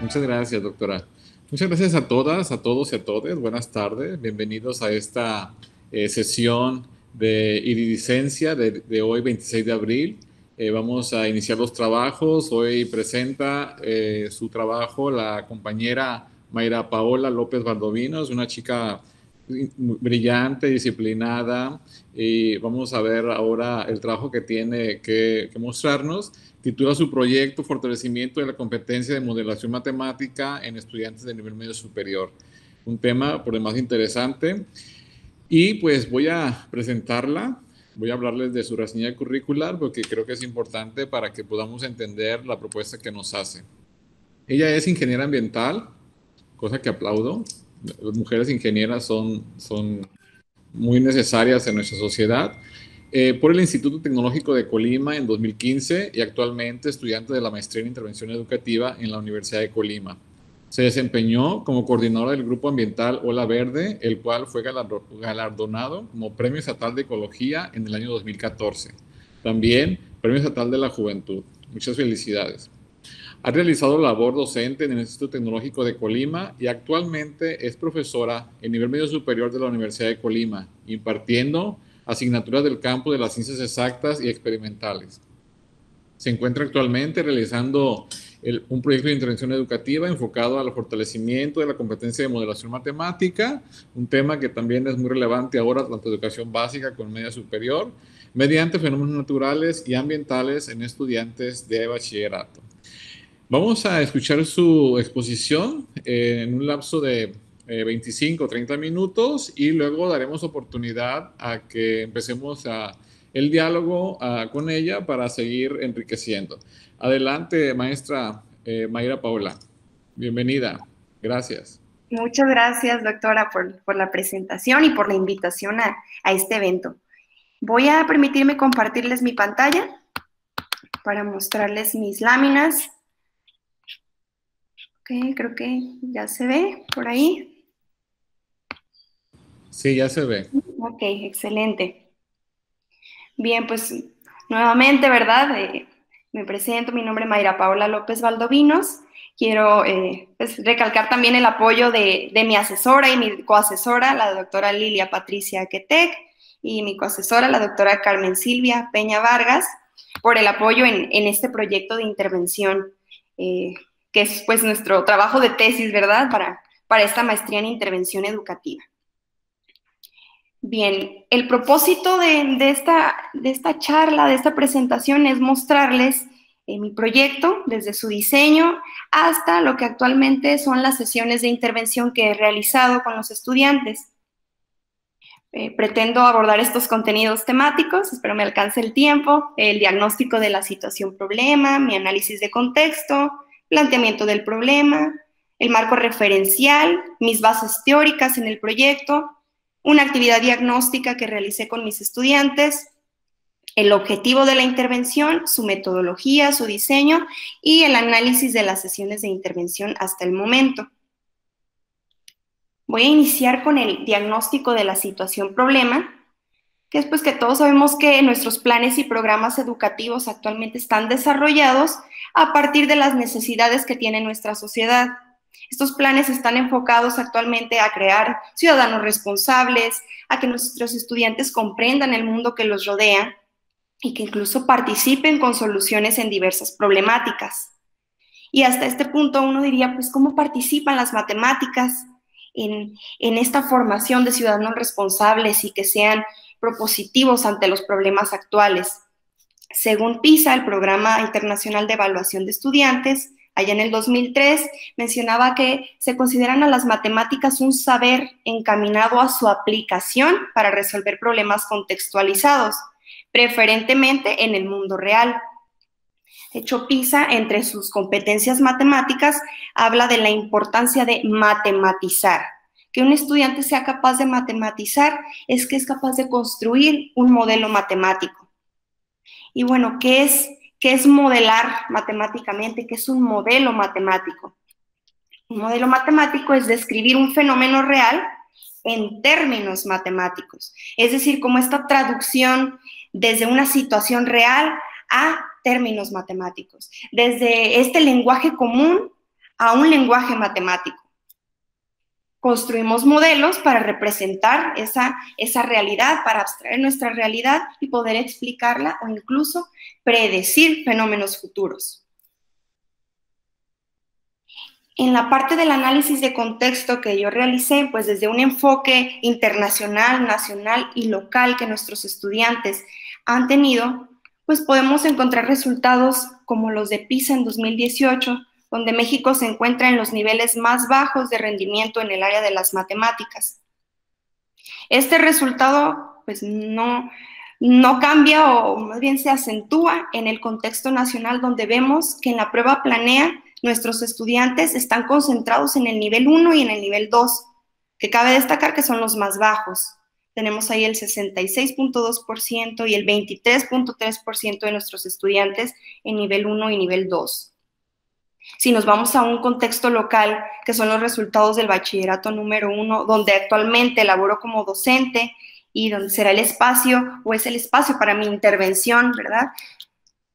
Muchas gracias, doctora. Muchas gracias a todas, a todos y a todas. Buenas tardes. Bienvenidos a esta sesión de iridiscencia de hoy, 26 de abril. Vamos a iniciar los trabajos. Hoy presenta su trabajo la compañera Mayra Paola López Valdovinos, es una chica brillante, disciplinada, y vamos a ver ahora el trabajo que tiene que mostrarnos. Titula su proyecto Fortalecimiento de la competencia de modelación matemática en estudiantes de nivel medio superior. Un tema por demás interesante. Y pues voy a presentarla, voy a hablarles de su reseña curricular porque creo que es importante para que podamos entender la propuesta que nos hace. Ella es ingeniera ambiental, cosa que aplaudo. Las mujeres ingenieras son muy necesarias en nuestra sociedad. Por el Instituto Tecnológico de Colima en 2015 y actualmente estudiante de la maestría en intervención educativa en la Universidad de Colima. Se desempeñó como coordinadora del Grupo Ambiental Ola Verde, el cual fue galardonado como Premio Estatal de Ecología en el año 2014. También Premio Estatal de la Juventud. Muchas felicidades. Ha realizado labor docente en el Instituto Tecnológico de Colima y actualmente es profesora en nivel medio superior de la Universidad de Colima, impartiendo asignaturas del campo de las ciencias exactas y experimentales. Se encuentra actualmente realizando un proyecto de intervención educativa enfocado al fortalecimiento de la competencia de modelación matemática, un tema que también es muy relevante ahora, tanto educación básica como media superior, mediante fenómenos naturales y ambientales en estudiantes de bachillerato. Vamos a escuchar su exposición en un lapso de 25 o 30 minutos y luego daremos oportunidad a que empecemos el diálogo con ella para seguir enriqueciendo. Adelante, maestra Mayra Paola. Bienvenida. Gracias. Muchas gracias, doctora, por la presentación y por la invitación a este evento. Voy a permitirme compartirles mi pantalla para mostrarles mis láminas. Ok, creo que ya se ve por ahí. Sí, ya se ve. Ok, excelente. Bien, pues nuevamente, ¿verdad? Me presento, mi nombre es Mayra Paola López Valdovinos. Quiero pues, recalcar también el apoyo de mi asesora y mi coasesora, la doctora Lilia Patricia Quetec, y mi coasesora, la doctora Carmen Silvia Peña Vargas, por el apoyo en este proyecto de intervención, que es pues nuestro trabajo de tesis, ¿verdad? Para esta maestría en intervención educativa. Bien, el propósito de esta charla, de esta presentación, es mostrarles mi proyecto, desde su diseño hasta lo que actualmente son las sesiones de intervención que he realizado con los estudiantes. Pretendo abordar estos contenidos temáticos, espero me alcance el tiempo, el diagnóstico de la situación problema, mi análisis de contexto, planteamiento del problema, el marco referencial, mis bases teóricas en el proyecto, una actividad diagnóstica que realicé con mis estudiantes, el objetivo de la intervención, su metodología, su diseño y el análisis de las sesiones de intervención hasta el momento. Voy a iniciar con el diagnóstico de la situación problema, que es pues que todos sabemos que nuestros planes y programas educativos actualmente están desarrollados a partir de las necesidades que tiene nuestra sociedad. Estos planes están enfocados actualmente a crear ciudadanos responsables, a que nuestros estudiantes comprendan el mundo que los rodea y que incluso participen con soluciones en diversas problemáticas. Y hasta este punto uno diría, pues, ¿cómo participan las matemáticas en esta formación de ciudadanos responsables y que sean propositivos ante los problemas actuales? Según PISA, el Programa Internacional de Evaluación de Estudiantes, allá en el 2003, mencionaba que se consideran a las matemáticas un saber encaminado a su aplicación para resolver problemas contextualizados, preferentemente en el mundo real. De hecho, PISA, entre sus competencias matemáticas, habla de la importancia de matematizar. Que un estudiante sea capaz de matematizar es que es capaz de construir un modelo matemático. Y bueno, ¿qué es modelar matemáticamente? ¿Qué es un modelo matemático? Un modelo matemático es describir un fenómeno real en términos matemáticos. Es decir, como esta traducción desde una situación real a términos matemáticos. Desde este lenguaje común a un lenguaje matemático. Construimos modelos para representar esa realidad, para abstraer nuestra realidad y poder explicarla o incluso predecir fenómenos futuros. En la parte del análisis de contexto que yo realicé, pues desde un enfoque internacional, nacional y local que nuestros estudiantes han tenido, pues podemos encontrar resultados como los de PISA en 2018, donde México se encuentra en los niveles más bajos de rendimiento en el área de las matemáticas. Este resultado, pues no cambia o más bien se acentúa en el contexto nacional, donde vemos que en la prueba planea nuestros estudiantes están concentrados en el nivel 1 y en el nivel 2, que cabe destacar que son los más bajos. Tenemos ahí el 66.2% y el 23.3% de nuestros estudiantes en nivel 1 y nivel 2. Si nos vamos a un contexto local, que son los resultados del bachillerato número 1, donde actualmente laboro como docente y donde será el espacio, o es el espacio para mi intervención, ¿verdad?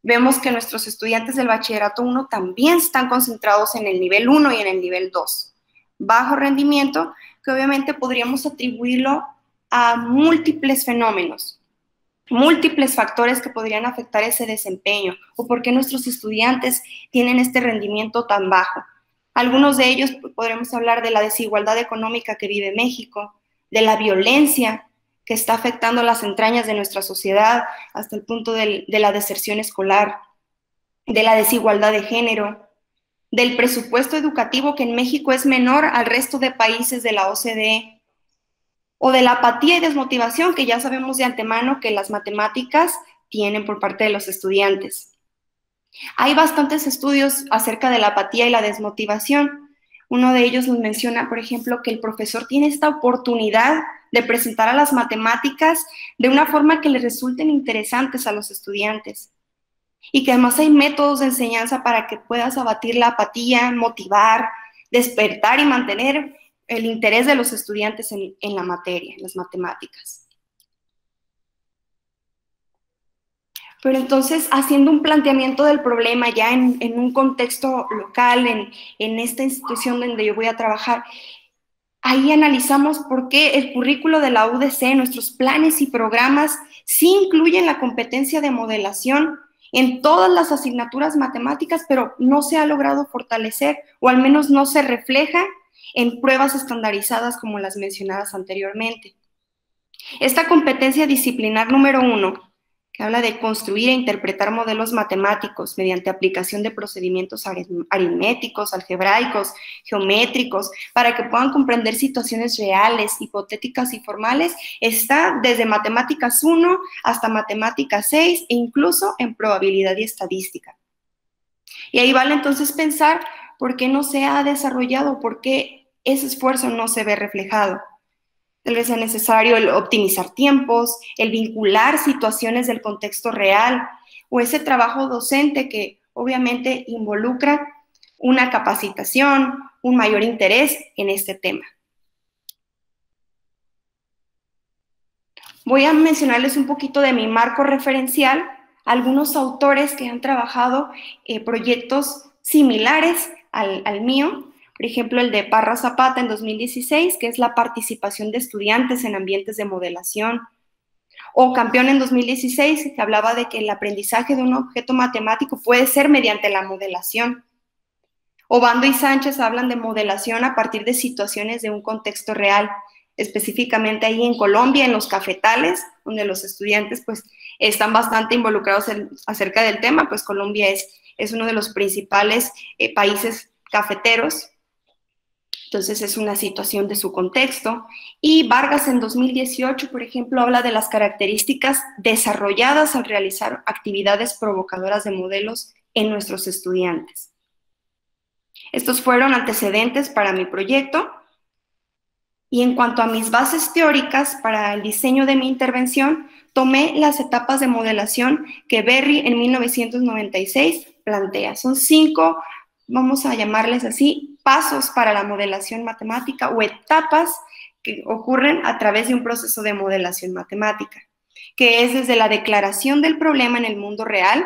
Vemos que nuestros estudiantes del bachillerato 1 también están concentrados en el nivel 1 y en el nivel 2. Bajo rendimiento, que obviamente podríamos atribuirlo a múltiples fenómenos, múltiples factores que podrían afectar ese desempeño, o por qué nuestros estudiantes tienen este rendimiento tan bajo. Algunos de ellos podremos hablar de la desigualdad económica que vive México, de la violencia que está afectando las entrañas de nuestra sociedad hasta el punto de la deserción escolar, de la desigualdad de género, del presupuesto educativo que en México es menor al resto de países de la OCDE, o de la apatía y desmotivación que ya sabemos de antemano que las matemáticas tienen por parte de los estudiantes. Hay bastantes estudios acerca de la apatía y la desmotivación. Uno de ellos nos menciona, por ejemplo, que el profesor tiene esta oportunidad de presentar a las matemáticas de una forma que les resulten interesantes a los estudiantes y que además hay métodos de enseñanza para que puedas abatir la apatía, motivar, despertar y mantener el interés de los estudiantes en la materia, en las matemáticas. Pero entonces, haciendo un planteamiento del problema ya en un contexto local, en esta institución donde yo voy a trabajar, ahí analizamos por qué el currículo de la UDC, nuestros planes y programas, sí incluyen la competencia de modelación en todas las asignaturas matemáticas, pero no se ha logrado fortalecer, o al menos no se refleja en pruebas estandarizadas como las mencionadas anteriormente. Esta competencia disciplinar número 1, que habla de construir e interpretar modelos matemáticos mediante aplicación de procedimientos aritméticos, algebraicos, geométricos, para que puedan comprender situaciones reales, hipotéticas y formales, está desde matemáticas 1 hasta matemáticas 6 e incluso en probabilidad y estadística. Y ahí vale entonces pensar por qué no se ha desarrollado, por qué ese esfuerzo no se ve reflejado. Tal vez sea necesario el optimizar tiempos, el vincular situaciones del contexto real o ese trabajo docente que obviamente involucra una capacitación, un mayor interés en este tema. Voy a mencionarles un poquito de mi marco referencial, algunos autores que han trabajado proyectos similares al mío. Por ejemplo, el de Parra Zapata en 2016, que es la participación de estudiantes en ambientes de modelación. O Campeón en 2016, que hablaba de que el aprendizaje de un objeto matemático puede ser mediante la modelación. Obando y Sánchez hablan de modelación a partir de situaciones de un contexto real, específicamente ahí en Colombia, en los cafetales, donde los estudiantes pues están bastante involucrados acerca del tema, pues Colombia es uno de los principales países cafeteros. Entonces es una situación de su contexto. Y Vargas en 2018, por ejemplo, habla de las características desarrolladas al realizar actividades provocadoras de modelos en nuestros estudiantes. Estos fueron antecedentes para mi proyecto. Y en cuanto a mis bases teóricas para el diseño de mi intervención, tomé las etapas de modelación que Berry en 1996 plantea. Son 5, vamos a llamarles así, pasos para la modelación matemática o etapas que ocurren a través de un proceso de modelación matemática, que es desde la declaración del problema en el mundo real,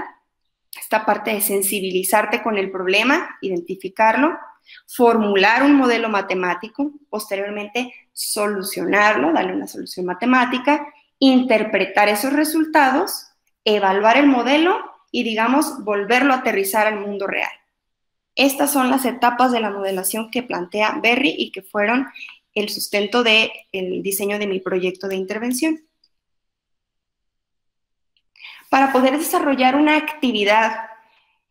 esta parte de sensibilizarte con el problema, identificarlo, formular un modelo matemático, posteriormente solucionarlo, darle una solución matemática, interpretar esos resultados, evaluar el modelo y, digamos, volverlo a aterrizar al mundo real. Estas son las etapas de la modelación que plantea Berry y que fueron el sustento del diseño de mi proyecto de intervención. Para poder desarrollar una actividad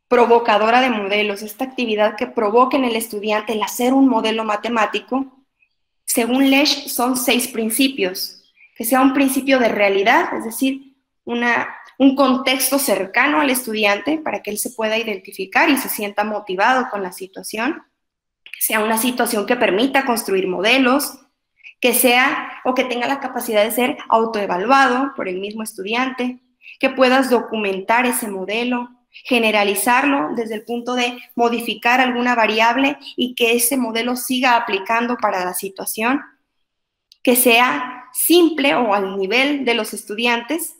provocadora de modelos, esta actividad que provoque en el estudiante el hacer un modelo matemático, según Lesch son 6 principios. Que sea un principio de realidad, es decir, un contexto cercano al estudiante para que él se pueda identificar y se sienta motivado con la situación, que sea una situación que permita construir modelos, que sea o que tenga la capacidad de ser autoevaluado por el mismo estudiante, que puedas documentar ese modelo, generalizarlo desde el punto de modificar alguna variable y que ese modelo siga aplicando para la situación, que sea simple o al nivel de los estudiantes.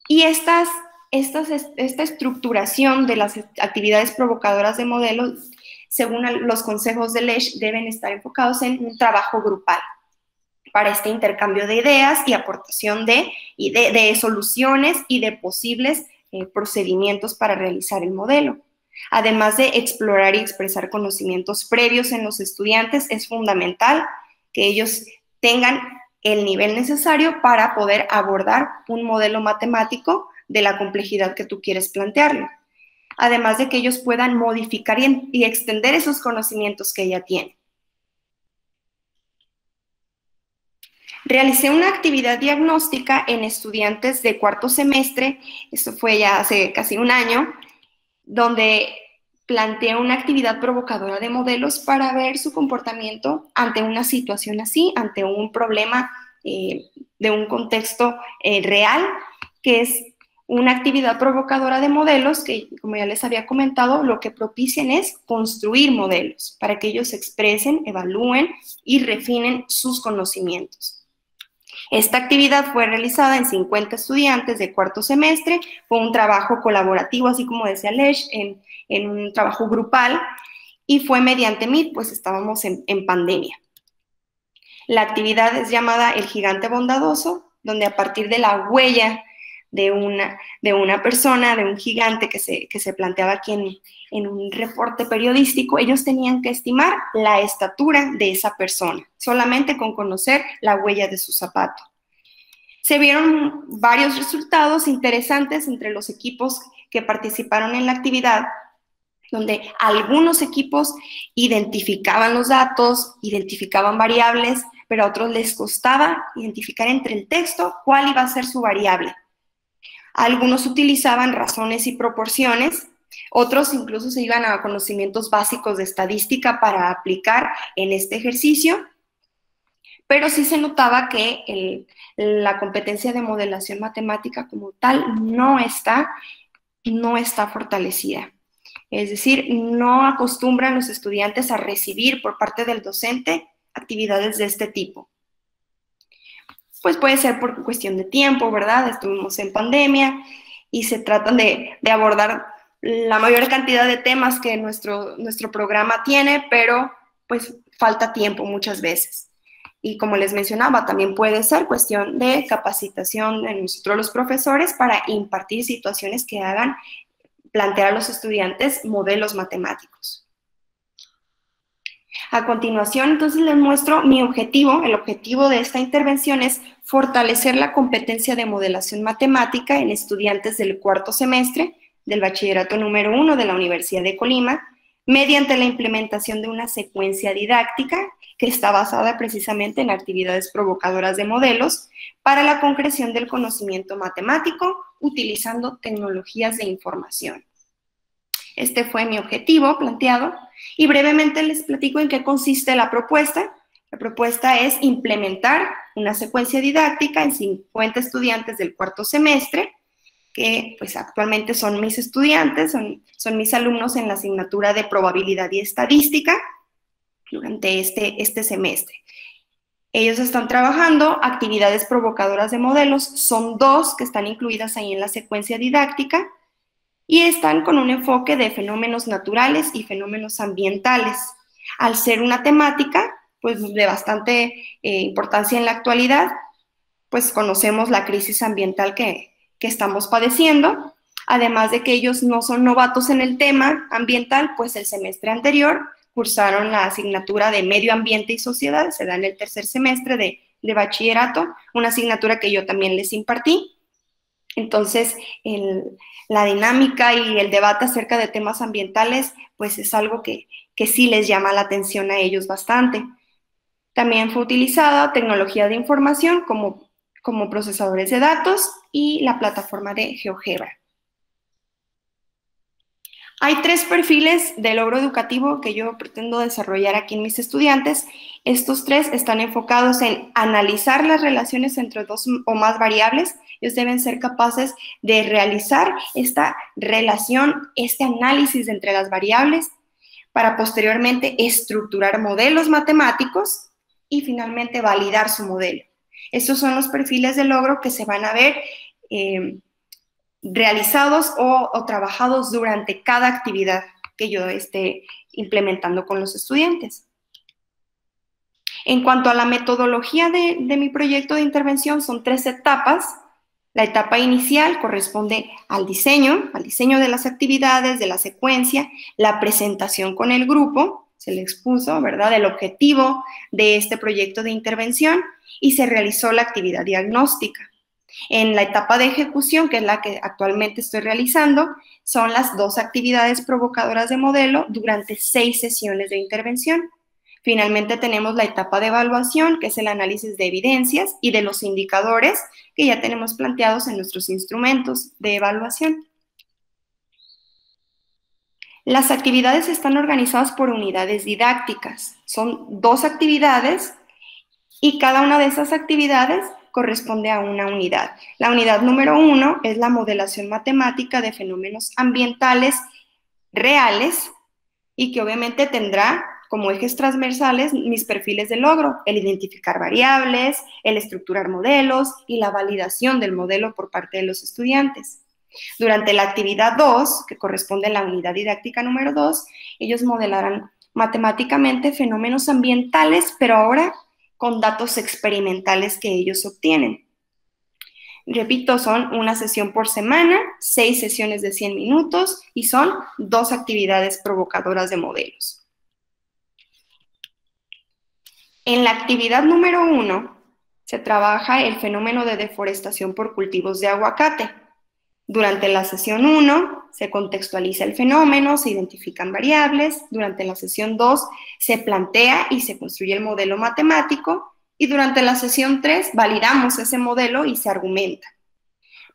Y esta estructuración de las actividades provocadoras de modelos, según los consejos de Lesch, deben estar enfocados en un trabajo grupal para este intercambio de ideas y aportación de soluciones y de posibles procedimientos para realizar el modelo. Además de explorar y expresar conocimientos previos en los estudiantes, es fundamental que ellos tengan el nivel necesario para poder abordar un modelo matemático de la complejidad que tú quieres plantearle. Además de que ellos puedan modificar y extender esos conocimientos que ya tienen. Realicé una actividad diagnóstica en estudiantes de 4º semestre, esto fue ya hace casi un año, donde planteé una actividad provocadora de modelos para ver su comportamiento ante una situación así, ante un problema de un contexto real, que es una actividad provocadora de modelos que, como ya les había comentado, lo que propician es construir modelos para que ellos expresen, evalúen y refinen sus conocimientos. Esta actividad fue realizada en 50 estudiantes de 4º semestre, fue un trabajo colaborativo, así como decía Lesch, en un trabajo grupal, y fue mediante Meet, pues estábamos en pandemia. La actividad es llamada El Gigante Bondadoso, donde a partir de la huella de una persona, de un gigante que se planteaba aquí en un reporte periodístico, ellos tenían que estimar la estatura de esa persona, solamente con conocer la huella de su zapato. Se vieron varios resultados interesantes entre los equipos que participaron en la actividad, donde algunos equipos identificaban los datos, identificaban variables, pero a otros les costaba identificar entre el texto cuál iba a ser su variable. Algunos utilizaban razones y proporciones, otros incluso se iban a conocimientos básicos de estadística para aplicar en este ejercicio, pero sí se notaba que la competencia de modelación matemática como tal no está fortalecida. Es decir, no acostumbran los estudiantes a recibir por parte del docente actividades de este tipo. Pues puede ser por cuestión de tiempo, ¿verdad? Estuvimos en pandemia y se tratan de abordar la mayor cantidad de temas que nuestro programa tiene, pero pues falta tiempo muchas veces. Y como les mencionaba, también puede ser cuestión de capacitación de nosotros los profesores para impartir situaciones que hagan plantear a los estudiantes modelos matemáticos. A continuación, entonces, les muestro mi objetivo. El objetivo de esta intervención es fortalecer la competencia de modelación matemática en estudiantes del 4º semestre del bachillerato número 1 de la Universidad de Colima, mediante la implementación de una secuencia didáctica que está basada precisamente en actividades provocadoras de modelos para la concreción del conocimiento matemático utilizando tecnologías de información. Este fue mi objetivo planteado y brevemente les platico en qué consiste la propuesta. La propuesta es implementar una secuencia didáctica en 50 estudiantes del 4º semestre, que pues actualmente son mis estudiantes, son mis alumnos en la asignatura de probabilidad y estadística durante este semestre. Ellos están trabajando actividades provocadoras de modelos, son 2 que están incluidas ahí en la secuencia didáctica. y están con un enfoque de fenómenos naturales y fenómenos ambientales. Al ser una temática, pues, de bastante importancia en la actualidad, pues conocemos la crisis ambiental que estamos padeciendo, además de que ellos no son novatos en el tema ambiental, pues el semestre anterior cursaron la asignatura de Medio Ambiente y Sociedad, se da en el tercer semestre de bachillerato, una asignatura que yo también les impartí. Entonces, la dinámica y el debate acerca de temas ambientales, pues es algo que sí les llama la atención a ellos bastante. También fue utilizada tecnología de información como procesadores de datos y la plataforma de GeoGebra. Hay 3 perfiles de logro educativo que yo pretendo desarrollar aquí en mis estudiantes. Estos 3 están enfocados en analizar las relaciones entre 2 o más variables. Ellos deben ser capaces de realizar esta relación, este análisis entre las variables, para posteriormente estructurar modelos matemáticos y finalmente validar su modelo. Estos son los perfiles de logro que se van a ver realizados o trabajados durante cada actividad que yo esté implementando con los estudiantes. En cuanto a la metodología de mi proyecto de intervención, son 3 etapas. La etapa inicial corresponde al diseño de las actividades, de la secuencia, la presentación con el grupo, se le expuso, ¿verdad?, el objetivo de este proyecto de intervención y se realizó la actividad diagnóstica. En la etapa de ejecución, que es la que actualmente estoy realizando, son las 2 actividades provocadoras de modelo durante 6 sesiones de intervención. Finalmente tenemos la etapa de evaluación, que es el análisis de evidencias y de los indicadores que ya tenemos planteados en nuestros instrumentos de evaluación. Las actividades están organizadas por unidades didácticas. Son 2 actividades y cada una de esas actividades corresponde a una unidad. La unidad número 1 es la modelación matemática de fenómenos ambientales reales y que obviamente tendrá como ejes transversales mis perfiles de logro, el identificar variables, el estructurar modelos y la validación del modelo por parte de los estudiantes. Durante la actividad 2, que corresponde a la unidad didáctica número 2, ellos modelarán matemáticamente fenómenos ambientales, pero ahora con datos experimentales que ellos obtienen. Repito, son una sesión por semana, 6 sesiones de 100 minutos y son 2 actividades provocadoras de modelos. En la actividad número 1 se trabaja el fenómeno de deforestación por cultivos de aguacate. Durante la sesión 1 se contextualiza el fenómeno, se identifican variables. Durante la sesión 2 se plantea y se construye el modelo matemático. Y durante la sesión 3 validamos ese modelo y se argumenta.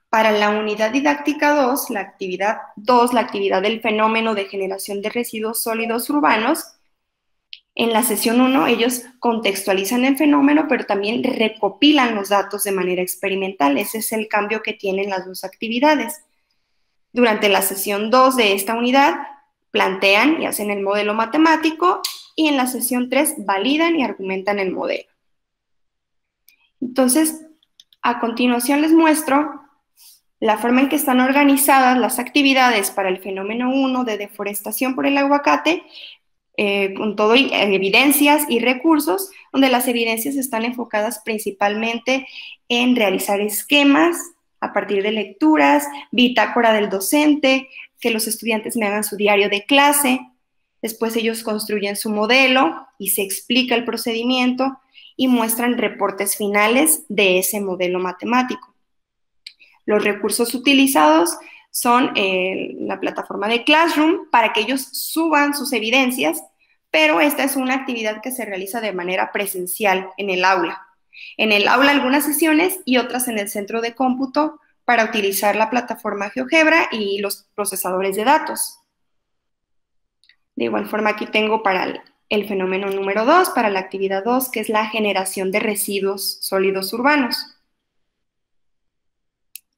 Para la unidad didáctica 2, la actividad del fenómeno de generación de residuos sólidos urbanos, en la sesión 1 ellos contextualizan el fenómeno, pero también recopilan los datos de manera experimental. Ese es el cambio que tienen las 2 actividades. Durante la sesión 2 de esta unidad, plantean y hacen el modelo matemático y en la sesión 3 validan y argumentan el modelo. Entonces, a continuación les muestro la forma en que están organizadas las actividades para el fenómeno 1 de deforestación por el aguacate, con todo evidencias y recursos, donde las evidencias están enfocadas principalmente en realizar esquemas a partir de lecturas, bitácora del docente, que los estudiantes me hagan su diario de clase, después ellos construyen su modelo y se explica el procedimiento y muestran reportes finales de ese modelo matemático. Los recursos utilizados son la plataforma de Classroom para que ellos suban sus evidencias, pero esta es una actividad que se realiza de manera presencial en el aula. En el aula algunas sesiones y otras en el centro de cómputo para utilizar la plataforma GeoGebra y los procesadores de datos. De igual forma aquí tengo para el fenómeno número 2, para la actividad 2, que es la generación de residuos sólidos urbanos.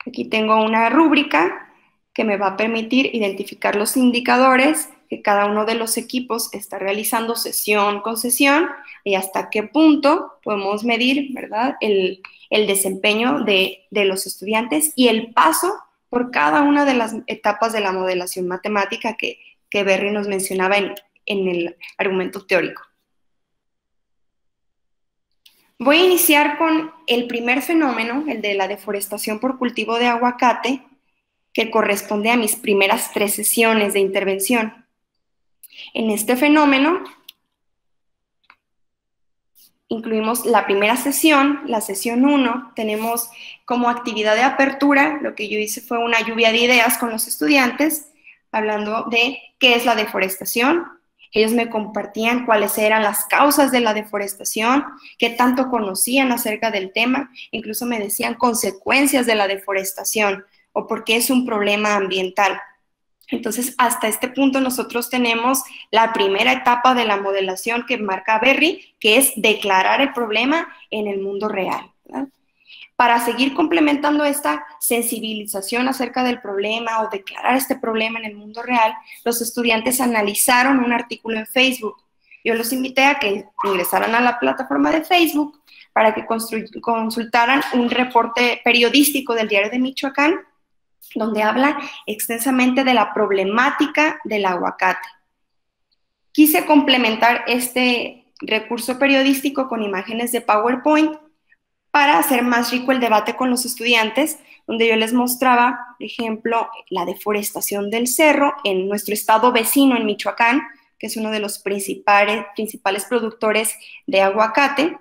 Aquí tengo una rúbrica que me va a permitir identificar los indicadores que cada uno de los equipos está realizando sesión con sesión y hasta qué punto podemos medir, ¿verdad?, el desempeño de los estudiantes y el paso por cada una de las etapas de la modelación matemática que Berry nos mencionaba en el argumento teórico. Voy a iniciar con el primer fenómeno, el de la deforestación por cultivo de aguacate, que corresponde a mis primeras 3 sesiones de intervención. En este fenómeno incluimos la primera sesión, la sesión 1, tenemos como actividad de apertura, lo que yo hice fue una lluvia de ideas con los estudiantes, hablando de qué es la deforestación. Ellos me compartían cuáles eran las causas de la deforestación, qué tanto conocían acerca del tema, incluso me decían consecuencias de la deforestación o por qué es un problema ambiental. Entonces, hasta este punto nosotros tenemos la primera etapa de la modelación que marca Berry, que es declarar el problema en el mundo real, ¿verdad? Para seguir complementando esta sensibilización acerca del problema o declarar este problema en el mundo real, los estudiantes analizaron un artículo en Facebook. Yo los invité a que ingresaran a la plataforma de Facebook para que consultaran un reporte periodístico del Diario de Michoacán, donde habla extensamente de la problemática del aguacate. Quise complementar este recurso periodístico con imágenes de PowerPoint para hacer más rico el debate con los estudiantes, donde yo les mostraba, por ejemplo, la deforestación del cerro en nuestro estado vecino, en Michoacán, que es uno de los principales productores de aguacate.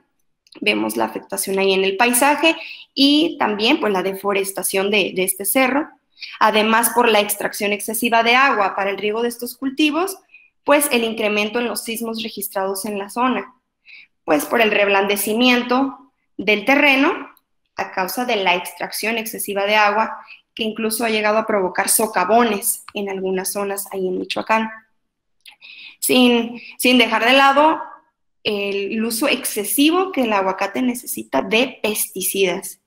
Vemos la afectación ahí en el paisaje y también pues, la deforestación de este cerro. Además, por la extracción excesiva de agua para el riego de estos cultivos, pues el incremento en los sismos registrados en la zona, pues por el reblandecimiento del terreno a causa de la extracción excesiva de agua, que incluso ha llegado a provocar socavones en algunas zonas ahí en Michoacán. Sin dejar de lado el uso excesivo que el aguacate necesita de pesticidas,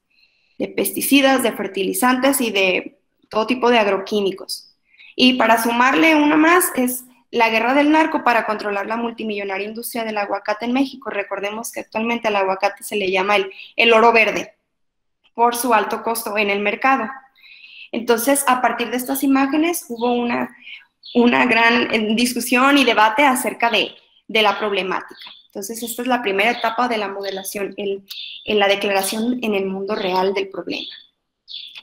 de fertilizantes y de todo tipo de agroquímicos. Y para sumarle una más es la guerra del narco para controlar la multimillonaria industria del aguacate en México. Recordemos que actualmente al aguacate se le llama el oro verde por su alto costo en el mercado. Entonces, a partir de estas imágenes hubo una gran discusión y debate acerca de la problemática. Entonces, esta es la primera etapa de la modelación, en la declaración en el mundo real del problema.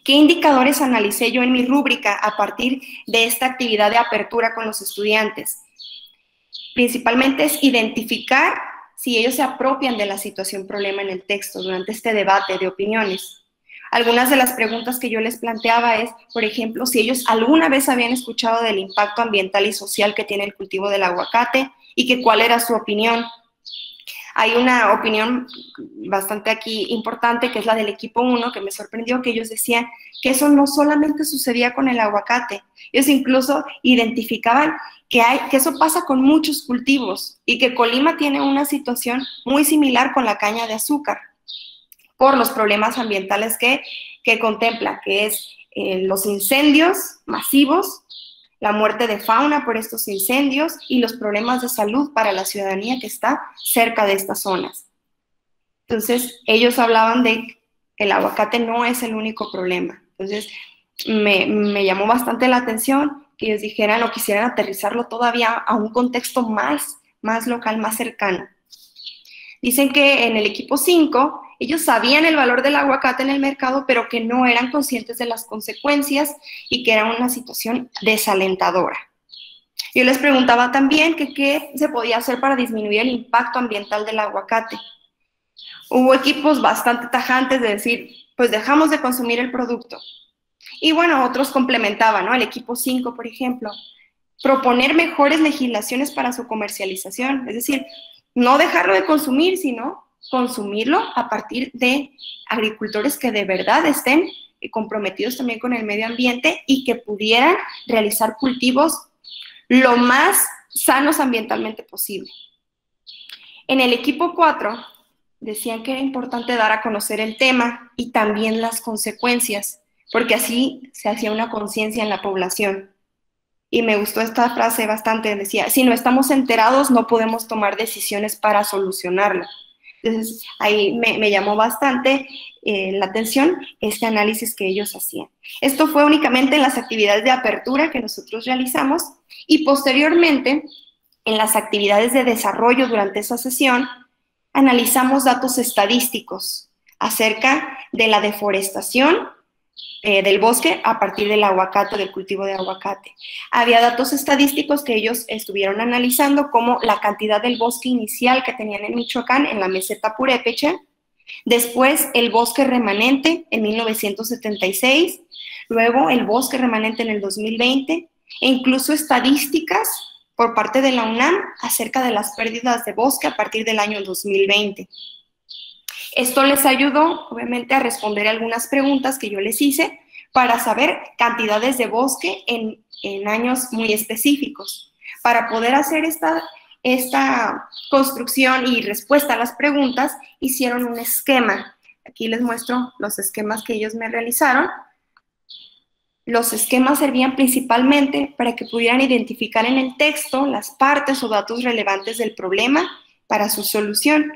¿Qué indicadores analicé yo en mi rúbrica a partir de esta actividad de apertura con los estudiantes? Principalmente es identificar si ellos se apropian de la situación problema en el texto durante este debate de opiniones. Algunas de las preguntas que yo les planteaba es, por ejemplo, si ellos alguna vez habían escuchado del impacto ambiental y social que tiene el cultivo del aguacate y que cuál era su opinión. Hay una opinión bastante aquí importante, que es la del equipo 1, que me sorprendió, que ellos decían que eso no solamente sucedía con el aguacate. Ellos incluso identificaban que eso pasa con muchos cultivos y que Colima tiene una situación muy similar con la caña de azúcar por los problemas ambientales que contempla, que es los incendios masivos, la muerte de fauna por estos incendios y los problemas de salud para la ciudadanía que está cerca de estas zonas. Entonces, ellos hablaban de que el aguacate no es el único problema. Entonces, me llamó bastante la atención que ellos dijeran o quisieran aterrizarlo todavía a un contexto más local, más cercano. Dicen que en el equipo 5, ellos sabían el valor del aguacate en el mercado, pero que no eran conscientes de las consecuencias y que era una situación desalentadora. Yo les preguntaba también que qué se podía hacer para disminuir el impacto ambiental del aguacate. Hubo equipos bastante tajantes de decir, pues dejamos de consumir el producto. Y bueno, otros complementaban, ¿no? El equipo 5, por ejemplo, proponer mejores legislaciones para su comercialización, es decir, no dejarlo de consumir, sino consumirlo a partir de agricultores que de verdad estén comprometidos también con el medio ambiente y que pudieran realizar cultivos lo más sanos ambientalmente posible. En el equipo 4 decían que era importante dar a conocer el tema y también las consecuencias, porque así se hacía una conciencia en la población. Y me gustó esta frase bastante, decía, si no estamos enterados no podemos tomar decisiones para solucionarlo. Entonces, ahí me llamó bastante la atención este análisis que ellos hacían. Esto fue únicamente en las actividades de apertura que nosotros realizamos y posteriormente, en las actividades de desarrollo durante esa sesión, analizamos datos estadísticos acerca de la deforestación del bosque a partir del aguacate, del cultivo de aguacate. Había datos estadísticos que ellos estuvieron analizando, como la cantidad del bosque inicial que tenían en Michoacán, en la meseta purépecha, después el bosque remanente en 1976, luego el bosque remanente en el 2020, e incluso estadísticas por parte de la UNAM acerca de las pérdidas de bosque a partir del año 2020. Esto les ayudó, obviamente, a responder algunas preguntas que yo les hice para saber cantidades de bosque en años muy específicos. Para poder hacer esta construcción y respuesta a las preguntas, hicieron un esquema. Aquí les muestro los esquemas que ellos me realizaron. Los esquemas servían principalmente para que pudieran identificar en el texto las partes o datos relevantes del problema para su solución.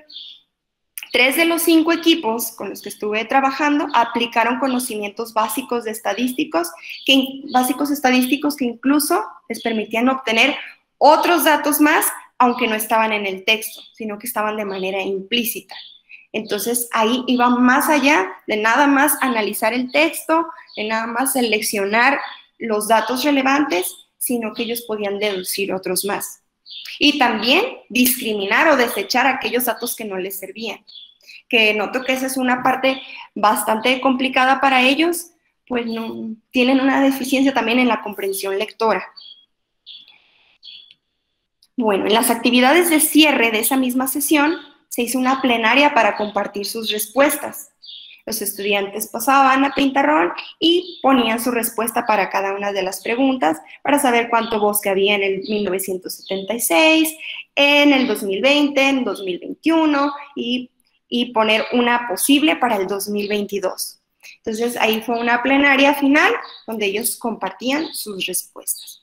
3 de los 5 equipos con los que estuve trabajando aplicaron conocimientos básicos estadísticos que incluso les permitían obtener otros datos más, aunque no estaban en el texto, sino que estaban de manera implícita. Entonces, ahí iba más allá de nada más analizar el texto, de nada más seleccionar los datos relevantes, sino que ellos podían deducir otros más. Y también discriminar o desechar aquellos datos que no les servían. Que noto que esa es una parte bastante complicada para ellos, pues no, tienen una deficiencia también en la comprensión lectora. Bueno, en las actividades de cierre de esa misma sesión, se hizo una plenaria para compartir sus respuestas. Los estudiantes pasaban a pizarrón y ponían su respuesta para cada una de las preguntas para saber cuánto bosque había en el 1976, en el 2020, en 2021 y poner una posible para el 2022. Entonces, ahí fue una plenaria final donde ellos compartían sus respuestas.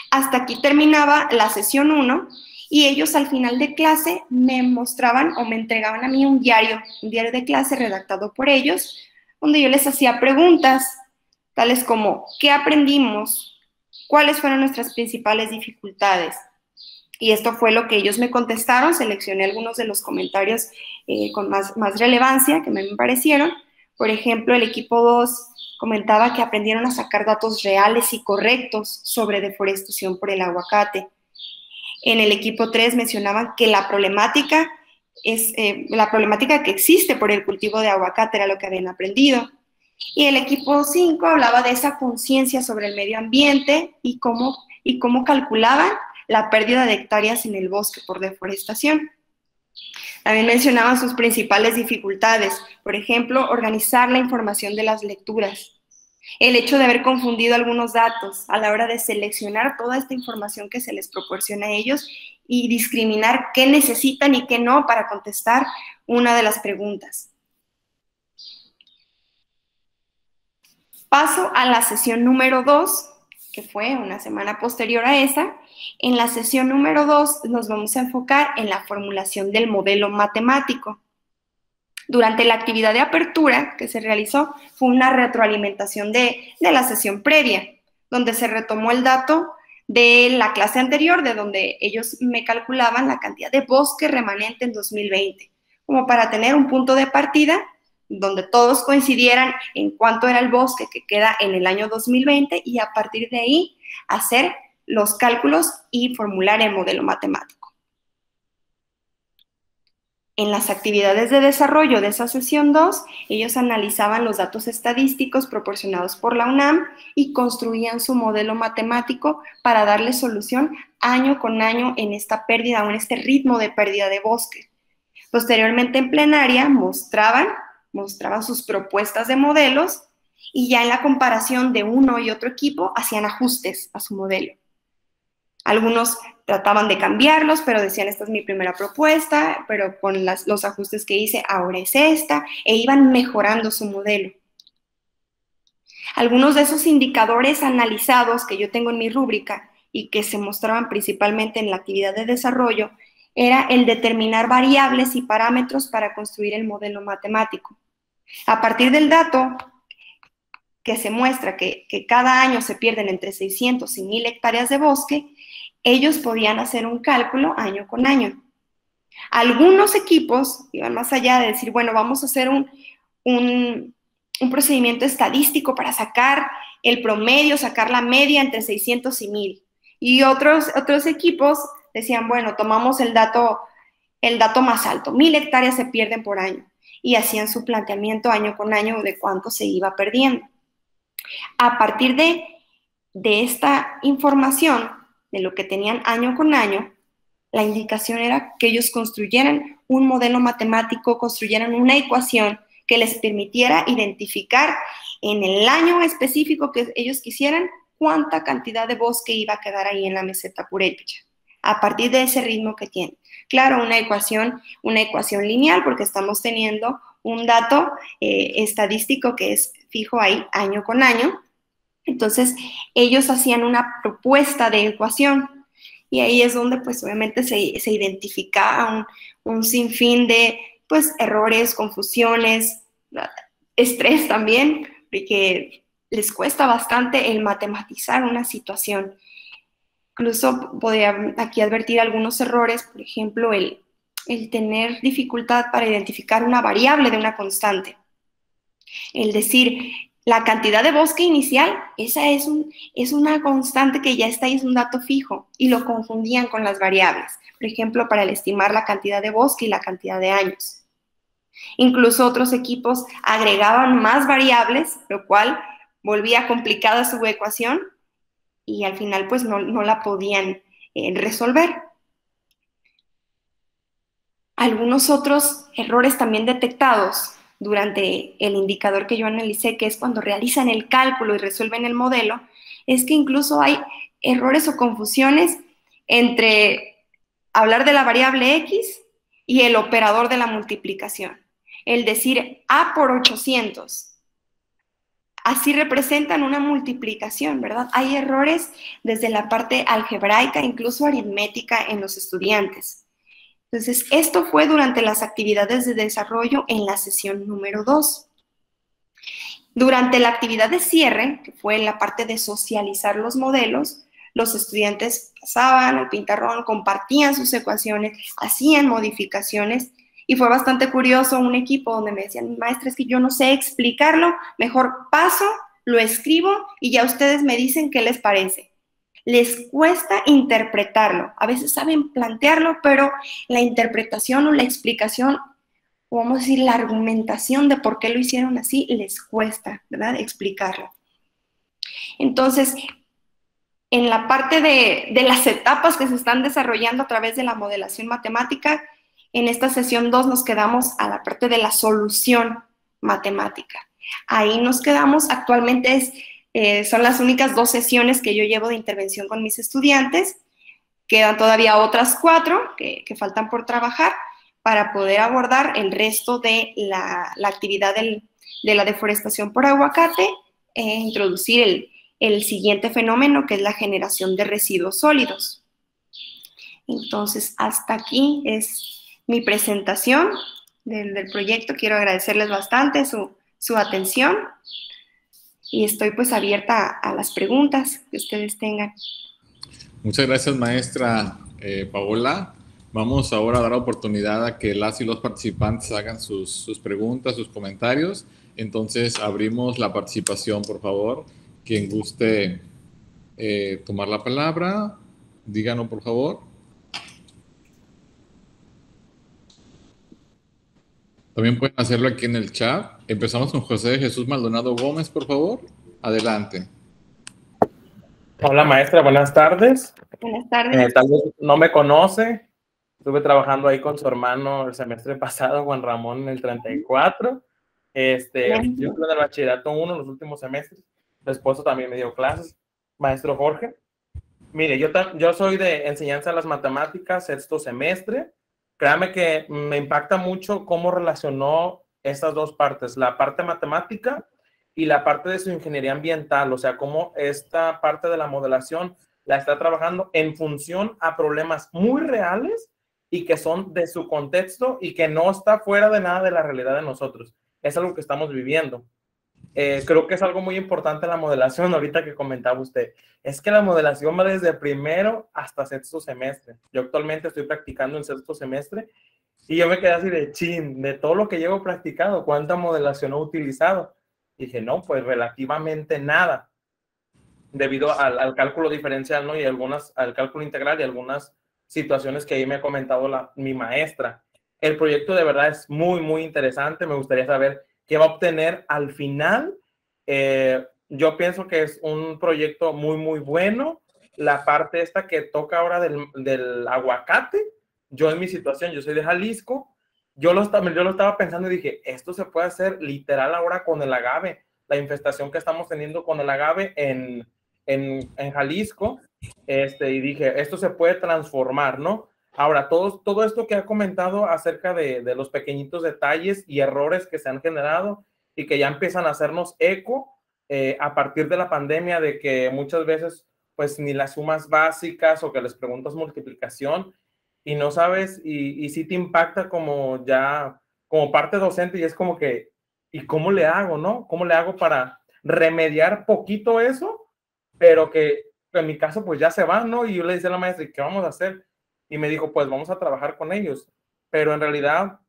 Hasta aquí terminaba la sesión 1 y ellos al final de clase me mostraban o me entregaban a mí un diario de clase redactado por ellos, donde yo les hacía preguntas, tales como, ¿qué aprendimos? ¿Cuáles fueron nuestras principales dificultades? Y esto fue lo que ellos me contestaron. Seleccioné algunos de los comentarios con más relevancia que me parecieron. Por ejemplo, el equipo 2 comentaba que aprendieron a sacar datos reales y correctos sobre deforestación por el aguacate. En el equipo 3 mencionaban que la problemática que existe por el cultivo de aguacate era lo que habían aprendido. Y el equipo 5 hablaba de esa conciencia sobre el medio ambiente y cómo calculaban la pérdida de hectáreas en el bosque por deforestación. También mencionaban sus principales dificultades, por ejemplo, organizar la información de las lecturas, el hecho de haber confundido algunos datos a la hora de seleccionar toda esta información que se les proporciona a ellos y discriminar qué necesitan y qué no para contestar una de las preguntas. Paso a la sesión número 2, que fue una semana posterior a esa. En la sesión número 2 nos vamos a enfocar en la formulación del modelo matemático. Durante la actividad de apertura que se realizó, fue una retroalimentación de la sesión previa, donde se retomó el dato de la clase anterior, de donde ellos me calculaban la cantidad de bosque remanente en 2020, como para tener un punto de partida donde todos coincidieran en cuánto era el bosque que queda en el año 2020 y a partir de ahí hacer los cálculos y formular el modelo matemático. En las actividades de desarrollo de esa sesión 2, ellos analizaban los datos estadísticos proporcionados por la UNAM y construían su modelo matemático para darle solución año con año en esta pérdida o en este ritmo de pérdida de bosque. Posteriormente en plenaria mostraban sus propuestas de modelos y ya en la comparación de uno y otro equipo hacían ajustes a su modelo. Algunos trataban de cambiarlos, pero decían, esta es mi primera propuesta, pero con los ajustes que hice, ahora es esta, e iban mejorando su modelo. Algunos de esos indicadores analizados que yo tengo en mi rúbrica y que se mostraban principalmente en la actividad de desarrollo, era el determinar variables y parámetros para construir el modelo matemático. A partir del dato que se muestra que cada año se pierden entre 600 y 1000 hectáreas de bosque, ellos podían hacer un cálculo año con año. Algunos equipos iban más allá de decir, bueno, vamos a hacer un procedimiento estadístico para sacar el promedio, sacar la media entre 600 y 1000. Y otros equipos decían, bueno, tomamos el dato más alto, 1000 hectáreas se pierden por año. Y hacían su planteamiento año con año de cuánto se iba perdiendo. A partir de esta información, de lo que tenían año con año, la indicación era que ellos construyeran un modelo matemático, construyeran una ecuación que les permitiera identificar en el año específico que ellos quisieran cuánta cantidad de bosque iba a quedar ahí en la meseta purépecha, a partir de ese ritmo que tienen. Claro, una ecuación lineal, porque estamos teniendo un dato estadístico que es fijo ahí año con año. Entonces, ellos hacían una propuesta de ecuación y ahí es donde, pues, obviamente se identifica un sinfín de, pues, errores, confusiones, estrés también, porque les cuesta bastante el matematizar una situación. Incluso podría aquí advertir algunos errores, por ejemplo, el tener dificultad para identificar una variable de una constante. El decir, la cantidad de bosque inicial, esa es una constante que ya está ahí, es un dato fijo, y lo confundían con las variables, por ejemplo, para el estimar la cantidad de bosque y la cantidad de años. Incluso otros equipos agregaban más variables, lo cual volvía complicada su ecuación, y al final pues no la podían resolver. Algunos otros errores también detectados durante el indicador que yo analicé, que es cuando realizan el cálculo y resuelven el modelo, es que incluso hay errores o confusiones entre hablar de la variable X y el operador de la multiplicación. El decir A por 800. Así representan una multiplicación, ¿verdad? Hay errores desde la parte algebraica, incluso aritmética en los estudiantes. Entonces, esto fue durante las actividades de desarrollo en la sesión número 2. Durante la actividad de cierre, que fue la parte de socializar los modelos, los estudiantes pasaban al pizarrón, compartían sus ecuaciones, hacían modificaciones, y fue bastante curioso un equipo donde me decían, maestra, es que yo no sé explicarlo, mejor paso, lo escribo y ya ustedes me dicen qué les parece. Les cuesta interpretarlo. A veces saben plantearlo, pero la interpretación o la explicación, o vamos a decir la argumentación de por qué lo hicieron así, les cuesta, ¿verdad? Explicarlo. Entonces, en la parte de las etapas que se están desarrollando a través de la modelación matemática, en esta sesión 2 nos quedamos a la parte de la solución matemática. Ahí nos quedamos, actualmente son las únicas 2 sesiones que yo llevo de intervención con mis estudiantes. Quedan todavía otras 4 que faltan por trabajar para poder abordar el resto de la actividad de la deforestación por aguacate e introducir el siguiente fenómeno, que es la generación de residuos sólidos. Entonces, hasta aquí es mi presentación del proyecto. Quiero agradecerles bastante su atención y estoy pues abierta a las preguntas que ustedes tengan. Muchas gracias, maestra Paola. Vamos ahora a dar oportunidad a que las y los participantes hagan sus preguntas, sus comentarios. Entonces, abrimos la participación, por favor. Quien guste tomar la palabra, díganos, por favor. También pueden hacerlo aquí en el chat. Empezamos con José Jesús Maldonado Gómez, por favor. Adelante. Hola, maestra, buenas tardes. Buenas tardes. Tal vez no me conoce. Estuve trabajando ahí con su hermano el semestre pasado, Juan Ramón, en el 34. Yo estuve en el bachillerato 1 los últimos semestres. Su esposo también me dio clases, maestro Jorge. Mire, yo soy de enseñanza de las matemáticas, sexto semestre. Créame que me impacta mucho cómo relacionó estas dos partes, la parte matemática y la parte de su ingeniería ambiental, o sea, cómo esta parte de la modelación la está trabajando en función a problemas muy reales y que son de su contexto y que no está fuera de nada de la realidad de nosotros. Es algo que estamos viviendo. Creo que es algo muy importante la modelación, ahorita que comentaba usted. Es que la modelación va desde primero hasta sexto semestre. Yo actualmente estoy practicando en sexto semestre y yo me quedé así de chin, de todo lo que llevo practicado, ¿cuánta modelación he utilizado? Y dije, no, pues relativamente nada, debido al cálculo diferencial, ¿no? Y al cálculo integral y algunas situaciones que ahí me ha comentado mi maestra. El proyecto de verdad es muy, muy interesante. Me gustaría saber qué va a obtener al final. Yo pienso que es un proyecto muy, muy bueno. La parte esta que toca ahora del aguacate, yo en mi situación, yo soy de Jalisco, yo lo estaba pensando y dije, esto se puede hacer literal ahora con el agave, la infestación que estamos teniendo con el agave en Jalisco, y dije, esto se puede transformar, ¿no? Ahora, todo esto que ha comentado acerca de los pequeñitos detalles y errores que se han generado y que ya empiezan a hacernos eco a partir de la pandemia, de que muchas veces, pues, ni las sumas básicas o que les preguntas multiplicación y no sabes, y sí te impacta como parte docente, y es como que, ¿y cómo le hago, no? ¿Cómo le hago para remediar poquito eso? Pero que en mi caso, pues ya se van, ¿no? Y yo le decía a la maestra, ¿qué vamos a hacer? Y me dijo, pues vamos a trabajar con ellos. Pero en realidad,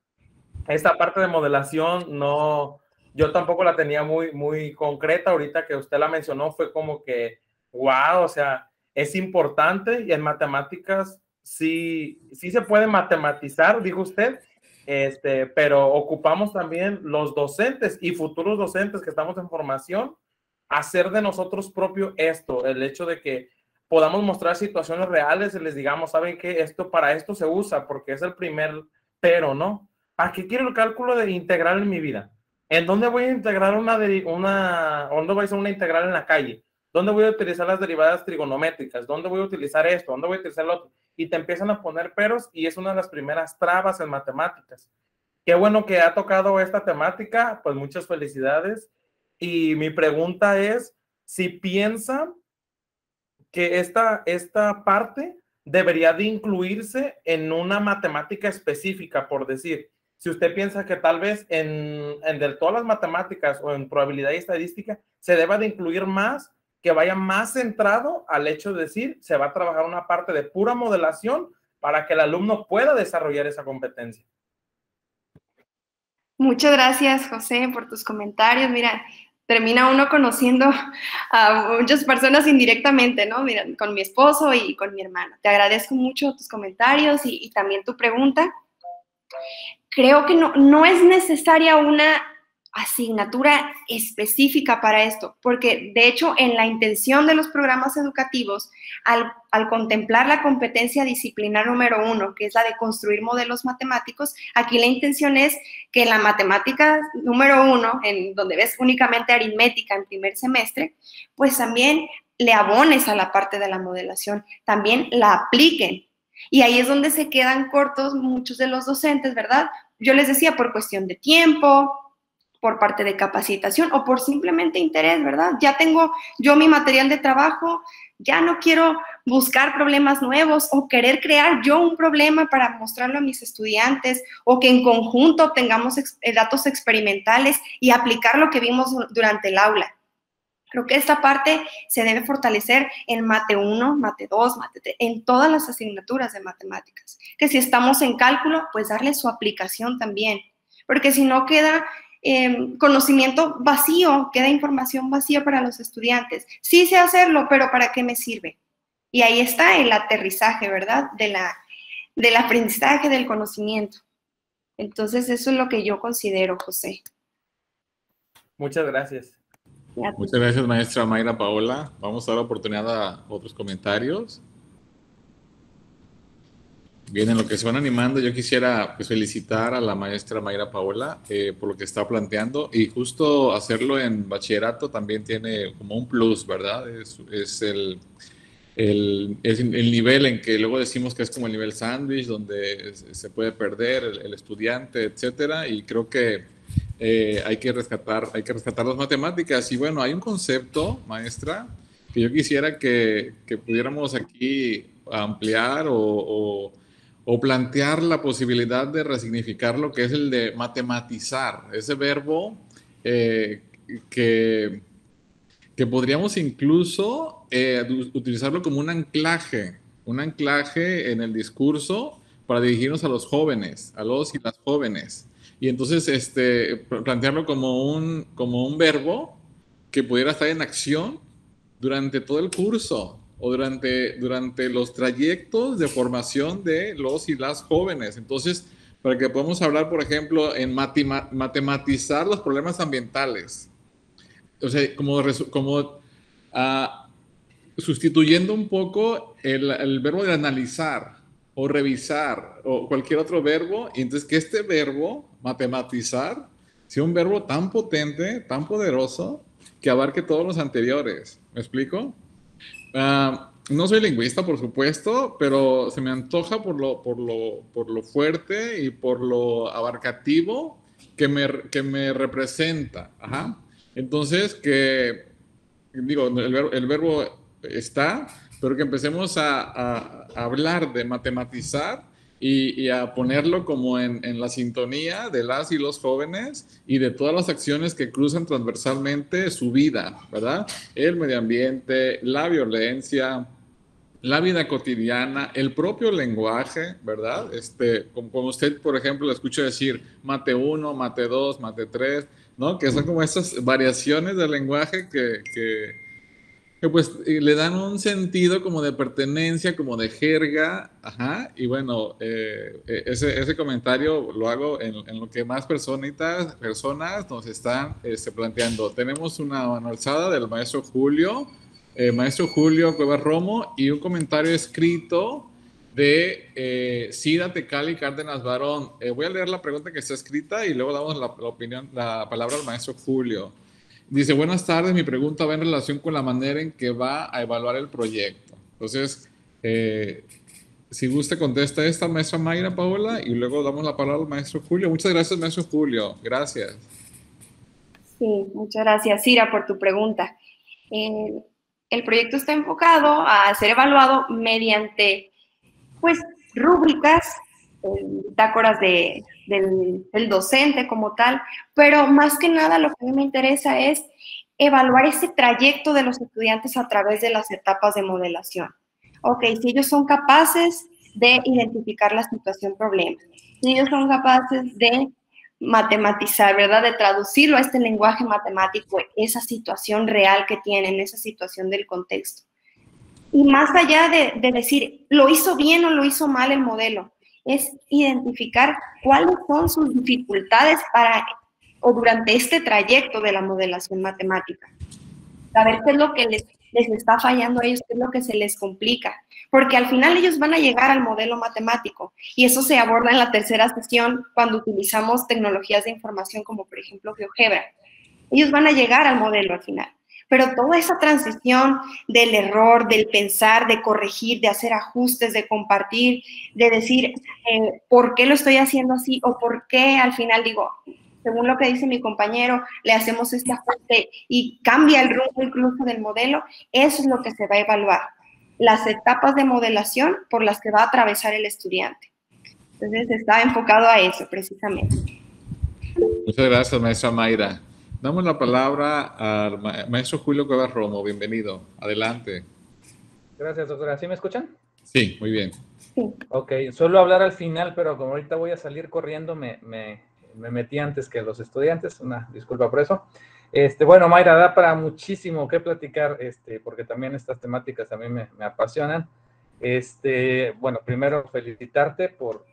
esta parte de modelación, no, yo tampoco la tenía muy, muy concreta. Ahorita que usted la mencionó, fue como que, wow, o sea, es importante, y en matemáticas sí se puede matematizar, dijo usted, pero ocupamos también los docentes y futuros docentes que estamos en formación, hacer de nosotros propio esto, el hecho de que podamos mostrar situaciones reales y les digamos, ¿saben qué? Para esto se usa, porque es el primer pero, ¿no? ¿Para qué quiero el cálculo de integral en mi vida? ¿En dónde voy a integrar ¿dónde voy a hacer una integral en la calle? ¿Dónde voy a utilizar las derivadas trigonométricas? ¿Dónde voy a utilizar esto? ¿Dónde voy a utilizar lo otro? Y te empiezan a poner peros, y es una de las primeras trabas en matemáticas. Qué bueno que ha tocado esta temática, pues muchas felicidades. Y mi pregunta es, si piensa que esta parte debería de incluirse en una matemática específica, por decir, si usted piensa que tal vez en todas las matemáticas o en probabilidad y estadística se deba de incluir más, que vaya más centrado al hecho de decir, se va a trabajar una parte de pura modelación para que el alumno pueda desarrollar esa competencia. Muchas gracias, José, por tus comentarios. Mira, termina uno conociendo a muchas personas indirectamente, ¿no? Mira, con mi esposo y con mi hermano. Te agradezco mucho tus comentarios y también tu pregunta. Creo que no es necesaria una asignatura específica para esto, porque de hecho en la intención de los programas educativos, al contemplar la competencia disciplinar número 1, que es la de construir modelos matemáticos, aquí la intención es que en la matemática número 1, en donde ves únicamente aritmética en primer semestre, pues también le abones a la parte de la modelación, también la apliquen. Y ahí es donde se quedan cortos muchos de los docentes, ¿verdad? Yo les decía, por cuestión de tiempo, por parte de capacitación o por simplemente interés, ¿verdad? Ya tengo yo mi material de trabajo, ya no quiero buscar problemas nuevos o querer crear yo un problema para mostrarlo a mis estudiantes, o que en conjunto tengamos datos experimentales y aplicar lo que vimos durante el aula. Creo que esta parte se debe fortalecer en Mate 1, Mate 2, Mate 3, en todas las asignaturas de matemáticas. Que si estamos en cálculo, pues darle su aplicación también, porque si no queda conocimiento vacío, queda información vacía para los estudiantes. Sí sé hacerlo, pero ¿para qué me sirve? Y ahí está el aterrizaje, ¿verdad? Del aprendizaje, del conocimiento. Entonces, eso es lo que yo considero, José. Muchas gracias. Muchas gracias, maestra Mayra Paola. Vamos a dar oportunidad a otros comentarios. Bien, en lo que se van animando, yo quisiera pues, felicitar a la maestra Mayra Paola por lo que está planteando, y justo hacerlo en bachillerato también tiene como un plus, ¿verdad? Es el nivel en que luego decimos que es como el nivel sándwich, donde se puede perder el estudiante, etcétera, y creo que hay que rescatar las matemáticas. Y bueno, hay un concepto, maestra, que yo quisiera que pudiéramos aquí ampliar o o plantear la posibilidad de resignificar lo que es el de matematizar, ese verbo que podríamos incluso utilizarlo como un anclaje en el discurso para dirigirnos a los jóvenes, a los y las jóvenes. Y entonces plantearlo como un verbo que pudiera estar en acción durante todo el curso o durante los trayectos de formación de los y las jóvenes. Entonces, para que podamos hablar, por ejemplo, en matematizar los problemas ambientales. O sea, como sustituyendo un poco el verbo de analizar o revisar o cualquier otro verbo, y entonces que este verbo, matematizar, sea un verbo tan potente, tan poderoso, que abarque todos los anteriores. ¿Me explico? No soy lingüista, por supuesto, pero se me antoja por lo fuerte y por lo abarcativo que me representa. Ajá. Entonces, digo, el verbo está, pero que empecemos a hablar de matematizar y a ponerlo como en la sintonía de las y los jóvenes y de todas las acciones que cruzan transversalmente su vida, ¿verdad? El medio ambiente, la violencia, la vida cotidiana, el propio lenguaje, ¿verdad? Como usted, por ejemplo, le escucho decir mate 1, mate 2, mate 3, ¿no? Que son como esas variaciones del lenguaje que pues le dan un sentido como de pertenencia, como de jerga, ajá, y bueno, ese comentario lo hago en lo que más personas nos están planteando. Tenemos una mano alzada del maestro Julio Cuevas Romo, y un comentario escrito de Cida Tecali Cárdenas Barón. Voy a leer la pregunta que está escrita y luego damos la palabra al maestro Julio. Dice, buenas tardes, mi pregunta va en relación con la manera en que va a evaluar el proyecto. Entonces, si gusta, contesta esta, maestra Mayra Paola, y luego damos la palabra al maestro Julio. Muchas gracias, maestro Julio. Gracias. Sí, muchas gracias, Cira, por tu pregunta. El proyecto está enfocado a ser evaluado mediante, pues, rúbricas, bitácoras del docente como tal, pero más que nada lo que a mí me interesa es evaluar ese trayecto de los estudiantes a través de las etapas de modelación. Ok, si ellos son capaces de identificar la situación problema, si ellos son capaces de matematizar, ¿verdad? De traducirlo a este lenguaje matemático, esa situación real que tienen, esa situación del contexto. Y más allá de decir, ¿lo hizo bien o lo hizo mal el modelo? Es identificar cuáles son sus dificultades durante este trayecto de la modelación matemática. Saber qué es lo que les está fallando a ellos, qué es lo que se les complica. Porque al final ellos van a llegar al modelo matemático, y eso se aborda en la tercera sesión cuando utilizamos tecnologías de información como por ejemplo GeoGebra. Ellos van a llegar al modelo al final. Pero toda esa transición del error, del pensar, de corregir, de hacer ajustes, de compartir, de decir por qué lo estoy haciendo así o por qué al final digo, según lo que dice mi compañero, le hacemos este ajuste y cambia el rumbo incluso del modelo, eso es lo que se va a evaluar. Las etapas de modelación por las que va a atravesar el estudiante. Entonces está enfocado a eso precisamente. Muchas gracias, maestra Mayra. Damos la palabra al maestro Julio Cuevas Romo. Bienvenido. Adelante. Gracias, doctora. ¿Sí me escuchan? Sí, muy bien. Sí. Ok, suelo hablar al final, pero como ahorita voy a salir corriendo, me metí antes que los estudiantes. Una disculpa por eso. Bueno, Mayra, da para muchísimo que platicar, porque también estas temáticas a mí me apasionan. Bueno, primero felicitarte por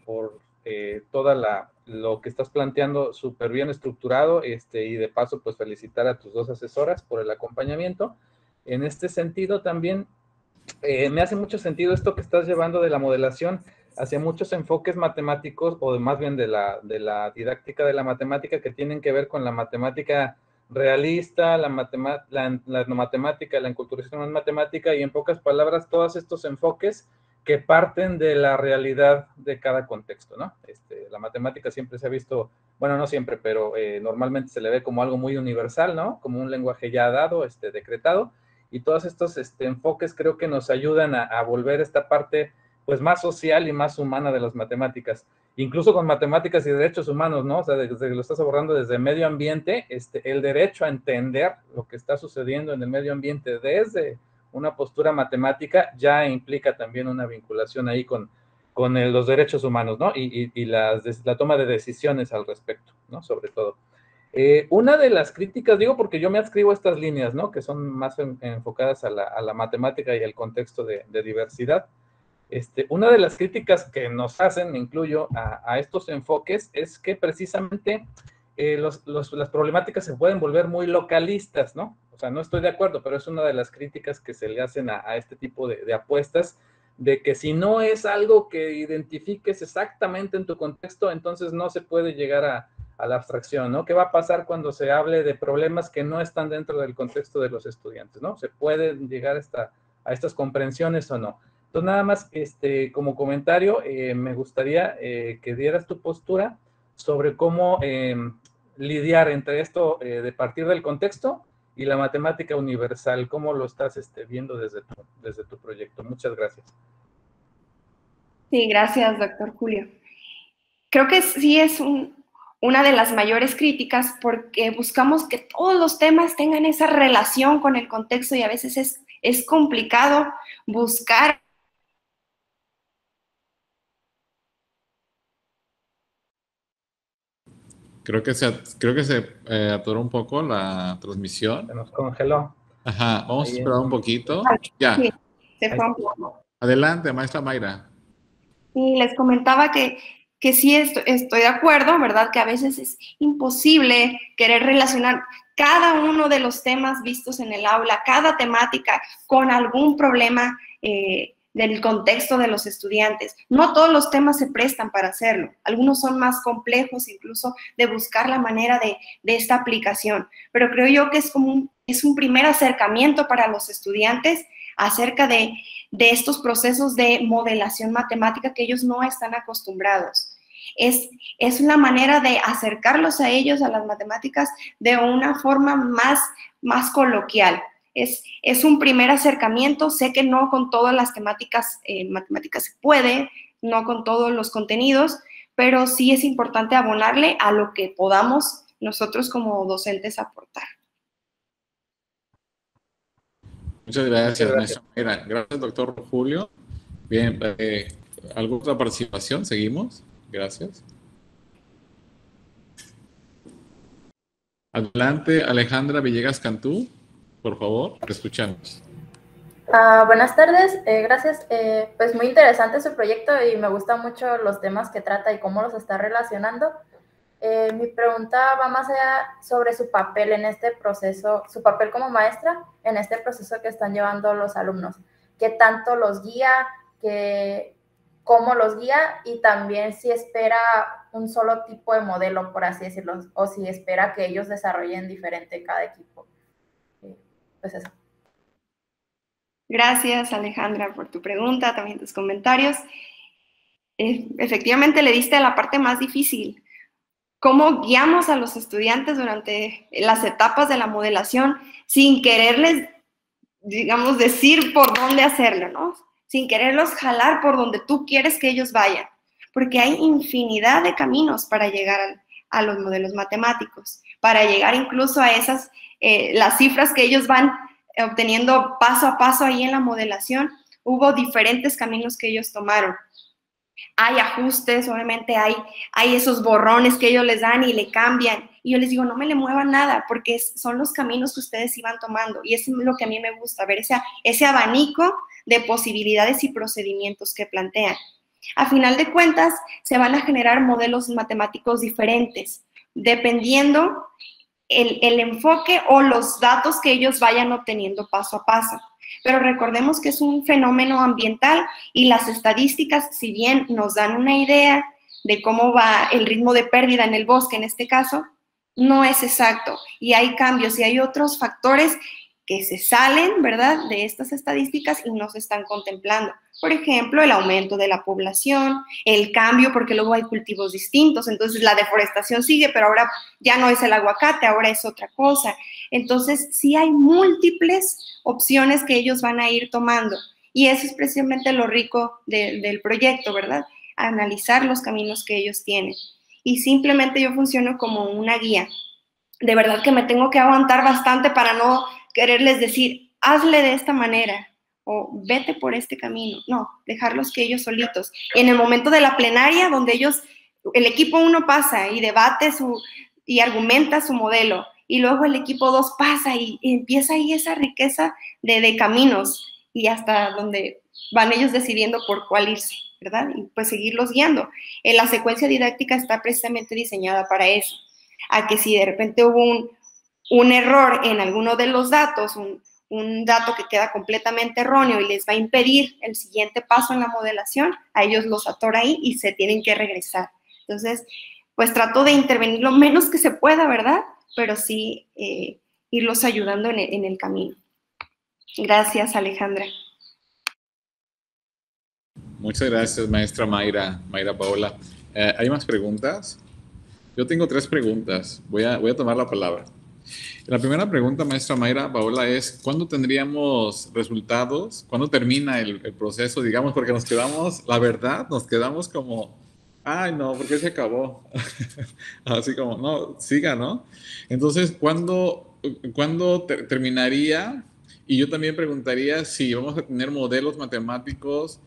toda lo que estás planteando súper bien estructurado, y de paso, pues felicitar a tus dos asesoras por el acompañamiento. En este sentido, también me hace mucho sentido esto que estás llevando de la modelación hacia muchos enfoques matemáticos, o más bien de la didáctica de la matemática, que tienen que ver con la matemática realista, la matemática, la enculturación matemática, y en pocas palabras, todos estos enfoques que parten de la realidad de cada contexto, ¿no? La matemática siempre se ha visto, bueno, no siempre, pero normalmente se le ve como algo muy universal, ¿no? Como un lenguaje ya dado, decretado, y todos estos enfoques creo que nos ayudan a volver esta parte, pues más social y más humana de las matemáticas, incluso con matemáticas y derechos humanos, ¿no? O sea, desde que lo estás abordando desde medio ambiente, el derecho a entender lo que está sucediendo en el medio ambiente desde una postura matemática ya implica también una vinculación ahí con los derechos humanos, ¿no? Y la toma de decisiones al respecto, ¿no? Sobre todo. Una de las críticas, digo porque yo me adscribo a estas líneas, ¿no? Que son más enfocadas a la matemática y al contexto de diversidad. Una de las críticas que nos hacen, me incluyo, a estos enfoques, es que precisamente las problemáticas se pueden volver muy localistas, ¿no? O sea, no estoy de acuerdo, pero es una de las críticas que se le hacen a este tipo de apuestas, de que si no es algo que identifiques exactamente en tu contexto, entonces no se puede llegar a la abstracción, ¿no? ¿Qué va a pasar cuando se hable de problemas que no están dentro del contexto de los estudiantes, ¿no? ¿Se puede llegar a estas comprensiones o no? Entonces, nada más, como comentario, me gustaría que dieras tu postura sobre cómo lidiar entre esto de partir del contexto y la matemática universal. ¿Cómo lo estás viendo desde tu proyecto? Muchas gracias. Sí, gracias, doctor Julio. Creo que sí es una de las mayores críticas porque buscamos que todos los temas tengan esa relación con el contexto y a veces es complicado buscar. Creo que se atoró un poco la transmisión. Se nos congeló. Ajá, vamos a esperar un poquito. Ya. Sí, se fue un poco. Adelante, maestra Mayra. Y les comentaba que sí estoy de acuerdo, ¿verdad? Que a veces es imposible querer relacionar cada uno de los temas vistos en el aula, cada temática, con algún problema del contexto de los estudiantes. No todos los temas se prestan para hacerlo. Algunos son más complejos, incluso de buscar la manera de esta aplicación. Pero creo yo que es un primer acercamiento para los estudiantes acerca de estos procesos de modelación matemática que ellos no están acostumbrados. Es una manera de acercarlos a ellos, a las matemáticas, de una forma más coloquial. Es un primer acercamiento. Sé que no con todas las temáticas matemáticas se puede, no con todos los contenidos, pero sí es importante abonarle a lo que podamos nosotros como docentes aportar. Muchas gracias, maestra Mayra. Gracias, doctor Julio. Bien, ¿alguna otra participación? Seguimos. Gracias. Adelante, Alejandra Villegas Cantú, por favor, te escuchamos. Buenas tardes, gracias. Pues muy interesante su proyecto y me gustan mucho los temas que trata y cómo los está relacionando. Mi pregunta va más allá sobre su papel en este proceso, su papel como maestra en este proceso que están llevando los alumnos. ¿Qué tanto los guía? ¿Cómo los guía? Y también si espera un solo tipo de modelo, por así decirlo, o si espera que ellos desarrollen diferente cada equipo. Pues eso. Gracias, Alejandra, por tu pregunta, también tus comentarios. Efectivamente, le diste a la parte más difícil. ¿Cómo guiamos a los estudiantes durante las etapas de la modelación sin quererles, digamos, decir por dónde hacerlo, ¿no? Sin quererlos jalar por donde tú quieres que ellos vayan? Porque hay infinidad de caminos para llegar a los modelos matemáticos, para llegar incluso a esas, las cifras que ellos van obteniendo paso a paso ahí en la modelación. Hubo diferentes caminos que ellos tomaron. Hay ajustes, obviamente hay esos borrones que ellos les dan y le cambian. Y yo les digo, no me le muevan nada, porque son los caminos que ustedes iban tomando. Y eso es lo que a mí me gusta, ver ese abanico de posibilidades y procedimientos que plantean. A final de cuentas, se van a generar modelos matemáticos diferentes, dependiendo el enfoque o los datos que ellos vayan obteniendo paso a paso. Pero recordemos que es un fenómeno ambiental y las estadísticas, si bien nos dan una idea de cómo va el ritmo de pérdida en el bosque, en este caso, no es exacto. Y hay cambios y hay otros factores que se salen, ¿verdad?, de estas estadísticas y no se están contemplando. Por ejemplo, el aumento de la población, el cambio, porque luego hay cultivos distintos, entonces la deforestación sigue, pero ahora ya no es el aguacate, ahora es otra cosa. Entonces, sí hay múltiples opciones que ellos van a ir tomando Y eso es precisamente lo rico del proyecto, ¿verdad? Analizar los caminos que ellos tienen. Y simplemente yo funciono como una guía. De verdad que me tengo que aguantar bastante para no quererles decir, hazle de esta manera o vete por este camino. No, dejarlos que ellos solitos. Y en el momento de la plenaria, donde el equipo 1 pasa y debate y argumenta su modelo, y luego el equipo 2 pasa y empieza ahí esa riqueza de caminos y hasta donde van ellos decidiendo por cuál irse, ¿verdad? Y pues seguirlos guiando. La secuencia didáctica está precisamente diseñada para eso, a que si de repente hubo un error en alguno de los datos, un dato que queda completamente erróneo y les va a impedir el siguiente paso en la modelación, a ellos los atora ahí y se tienen que regresar. Entonces, pues trato de intervenir lo menos que se pueda, ¿verdad? Pero sí irlos ayudando en el camino. Gracias, Alejandra. Muchas gracias, maestra Mayra Paola. ¿Hay más preguntas? Yo tengo 3 preguntas. Voy a tomar la palabra. La primera pregunta, maestra Mayra Paola, es ¿cuándo tendríamos resultados? ¿Cuándo termina el proceso? Digamos, porque nos quedamos, la verdad, nos quedamos como, ay, no, ¿por qué se acabó? Así como, no, siga, ¿no? Entonces, ¿cuándo terminaría? Y yo también preguntaría si vamos a tener modelos matemáticos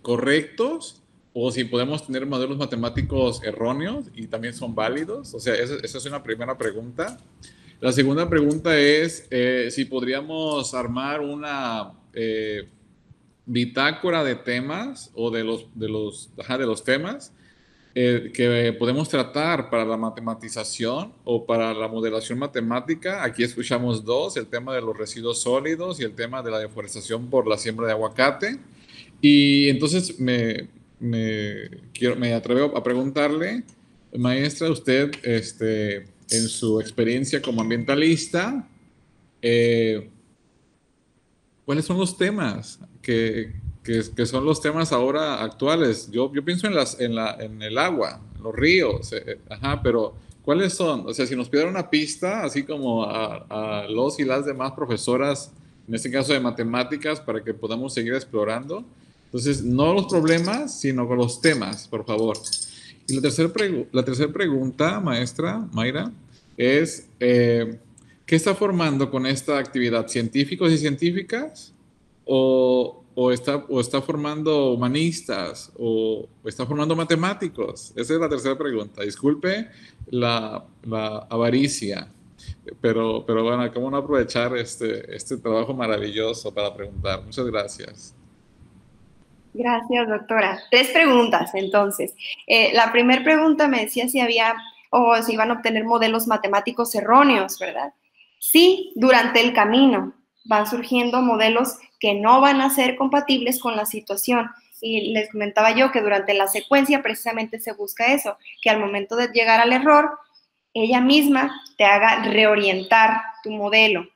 correctos o si podemos tener modelos matemáticos erróneos y también son válidos. O sea, esa es una primera pregunta. La segunda pregunta es si podríamos armar una bitácora de temas o de los temas que podemos tratar para la matematización o para la modelación matemática. Aquí escuchamos 2, el tema de los residuos sólidos y el tema de la deforestación por la siembra de aguacate. Y entonces me atrevo a preguntarle, maestra, usted, en su experiencia como ambientalista, ¿cuáles son los temas que son los temas ahora actuales? Yo pienso en el agua, los ríos, pero ¿cuáles son? O sea, si nos pidiera una pista, así como a los y las demás profesoras, en este caso de matemáticas, para que podamos seguir explorando. Entonces, no los problemas, sino con los temas, por favor. Y la tercera pregunta, maestra Mayra, es ¿qué está formando con esta actividad? ¿Científicos y científicas? ¿O está formando humanistas? ¿O está formando matemáticos? Esa es la tercera pregunta. Disculpe la avaricia, pero bueno, ¿cómo no aprovechar este trabajo maravilloso para preguntar? Muchas gracias. Gracias, doctora. 3 preguntas, entonces. La primera pregunta me decía si había o si iban a obtener modelos matemáticos erróneos, ¿verdad? Sí, durante el camino van surgiendo modelos que no van a ser compatibles con la situación. Y les comentaba yo que durante la secuencia precisamente se busca eso, que al momento de llegar al error, ella misma te haga reorientar tu modelo.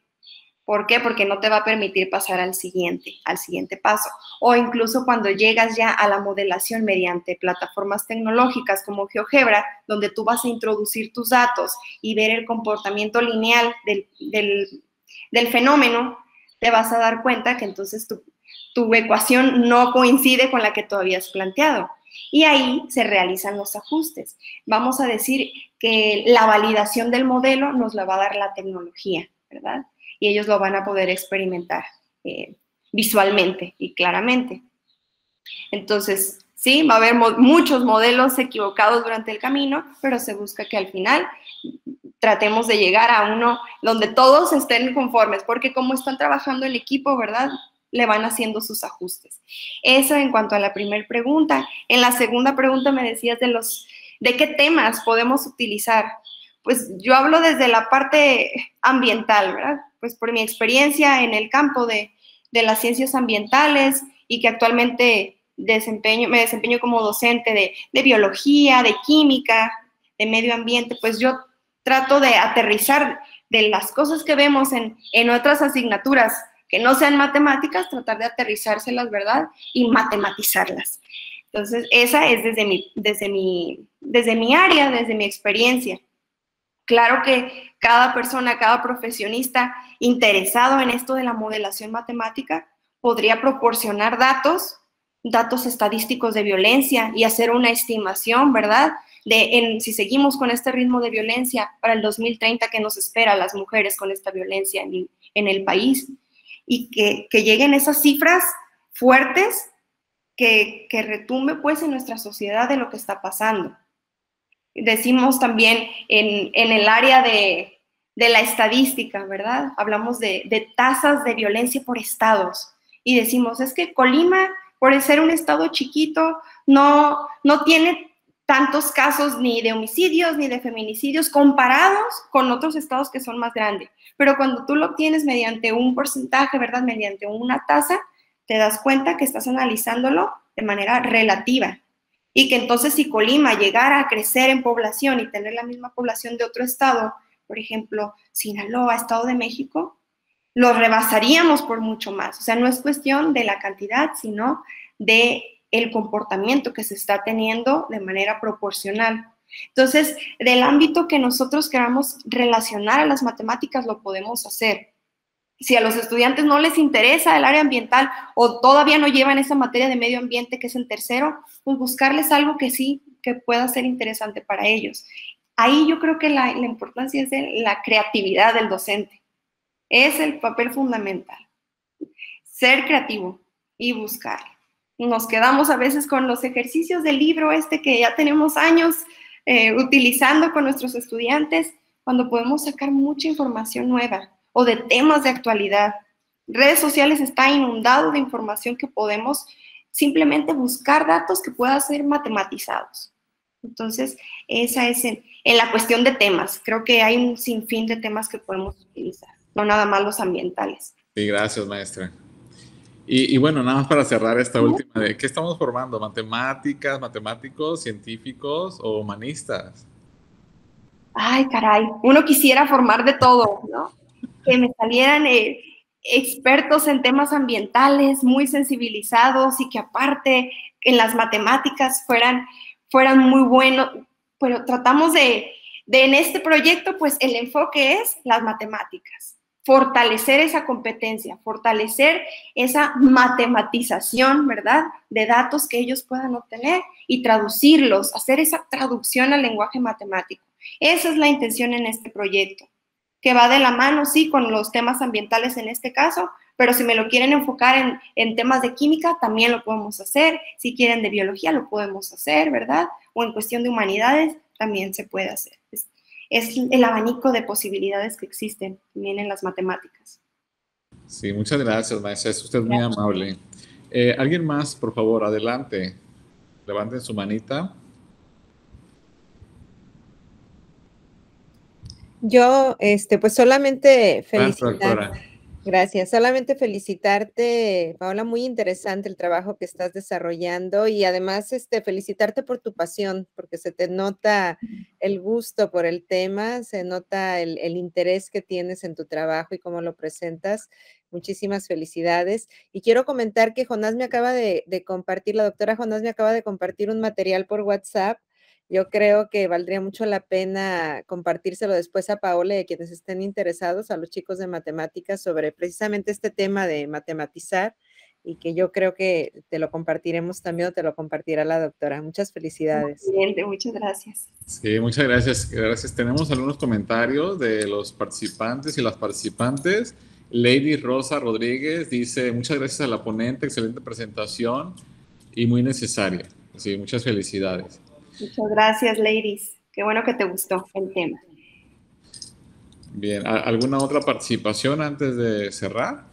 ¿Por qué? Porque no te va a permitir pasar al siguiente paso. O incluso cuando llegas ya a la modelación mediante plataformas tecnológicas como GeoGebra, donde tú vas a introducir tus datos y ver el comportamiento lineal del fenómeno, te vas a dar cuenta que entonces tu ecuación no coincide con la que tú habías planteado. Y ahí se realizan los ajustes. Vamos a decir que la validación del modelo nos la va a dar la tecnología, ¿verdad? Y ellos lo van a poder experimentar visualmente y claramente. Entonces, sí, va a haber muchos modelos equivocados durante el camino, pero se busca que al final tratemos de llegar a uno donde todos estén conformes, porque como están trabajando el equipo, ¿verdad?, le van haciendo sus ajustes. Eso en cuanto a la primera pregunta. En la segunda pregunta me decías de qué temas podemos utilizar. Pues yo hablo desde la parte ambiental, ¿verdad? Pues por mi experiencia en el campo de las ciencias ambientales y que actualmente me desempeño como docente de biología, de química, de medio ambiente, pues yo trato de aterrizar de las cosas que vemos en otras asignaturas que no sean matemáticas, tratar de aterrizárselas, ¿verdad? Y matematizarlas. Entonces, esa es desde mi área, desde mi experiencia. Claro que cada persona, cada profesionista interesado en esto de la modelación matemática, podría proporcionar datos estadísticos de violencia y hacer una estimación, ¿verdad? Si seguimos con este ritmo de violencia para el 2030, ¿qué nos espera a las mujeres con esta violencia en el país? Y que lleguen esas cifras fuertes que retumbe pues en nuestra sociedad de lo que está pasando. Decimos también en el área de la estadística, ¿verdad? Hablamos de tasas de violencia por estados y decimos, es que Colima, por ser un estado chiquito, no tiene tantos casos ni de homicidios ni de feminicidios comparados con otros estados que son más grandes. Pero cuando tú lo obtienes mediante un porcentaje, ¿verdad? Mediante una tasa, te das cuenta que estás analizándolo de manera relativa. Y que entonces si Colima llegara a crecer en población y tener la misma población de otro estado, por ejemplo, Sinaloa, Estado de México, lo rebasaríamos por mucho más. O sea, no es cuestión de la cantidad, sino de el comportamiento que se está teniendo de manera proporcional. Entonces, del ámbito que nosotros queramos relacionar a las matemáticas, lo podemos hacer. Si a los estudiantes no les interesa el área ambiental o todavía no llevan esa materia de medio ambiente que es en tercero, pues buscarles algo que sí, que pueda ser interesante para ellos. Ahí yo creo que la importancia es de la creatividad del docente. Es el papel fundamental. Ser creativo y buscar. Nos quedamos a veces con los ejercicios del libro que ya tenemos años utilizando con nuestros estudiantes, cuando podemos sacar mucha información nueva o de temas de actualidad. Redes sociales está inundado de información que podemos simplemente buscar datos que puedan ser matematizados. Entonces, esa es en la cuestión de temas. Creo que hay un sinfín de temas que podemos utilizar, no nada más los ambientales. Sí, gracias, maestra. Y bueno, nada más para cerrar esta última, ¿de qué estamos formando? ¿Matemáticas, matemáticos, científicos o humanistas? Ay, caray, uno quisiera formar de todo, ¿no? Que me salieran expertos en temas ambientales, muy sensibilizados y que aparte en las matemáticas fueran muy buenos, pero tratamos de en este proyecto, pues el enfoque es las matemáticas, fortalecer esa competencia, fortalecer esa matematización, ¿verdad? De datos que ellos puedan obtener y traducirlos, hacer esa traducción al lenguaje matemático. Esa es la intención en este proyecto, que va de la mano, sí, con los temas ambientales en este caso, pero si me lo quieren enfocar en temas de química, también lo podemos hacer. Si quieren de biología, lo podemos hacer, ¿verdad? O en cuestión de humanidades, también se puede hacer. Es el abanico de posibilidades que existen también en las matemáticas. Sí, muchas gracias, maestra. Es usted muy amable. ¿Alguien más, por favor? Adelante. Levanten su manita. Yo, pues solamente felicitar. Gracias, Gracias. Solamente felicitarte, Paola, muy interesante el trabajo que estás desarrollando y además felicitarte por tu pasión, porque se te nota el gusto por el tema, se nota el interés que tienes en tu trabajo y cómo lo presentas. Muchísimas felicidades. Y quiero comentar que Jonás me acaba de compartir, la doctora Jonás me acaba de compartir un material por WhatsApp. Yo creo que valdría mucho la pena compartírselo después a Paola y a quienes estén interesados, a los chicos de matemáticas, sobre precisamente este tema de matematizar, y que yo creo que te lo compartiremos también o te lo compartirá la doctora. Muchas felicidades. Excelente, muchas gracias. Sí, muchas gracias. Gracias. Tenemos algunos comentarios de los participantes y las participantes. Lady Rosa Rodríguez dice, muchas gracias a la ponente, excelente presentación y muy necesaria. Sí, muchas felicidades. Muchas gracias, ladies. Qué bueno que te gustó el tema. Bien, ¿alguna otra participación antes de cerrar?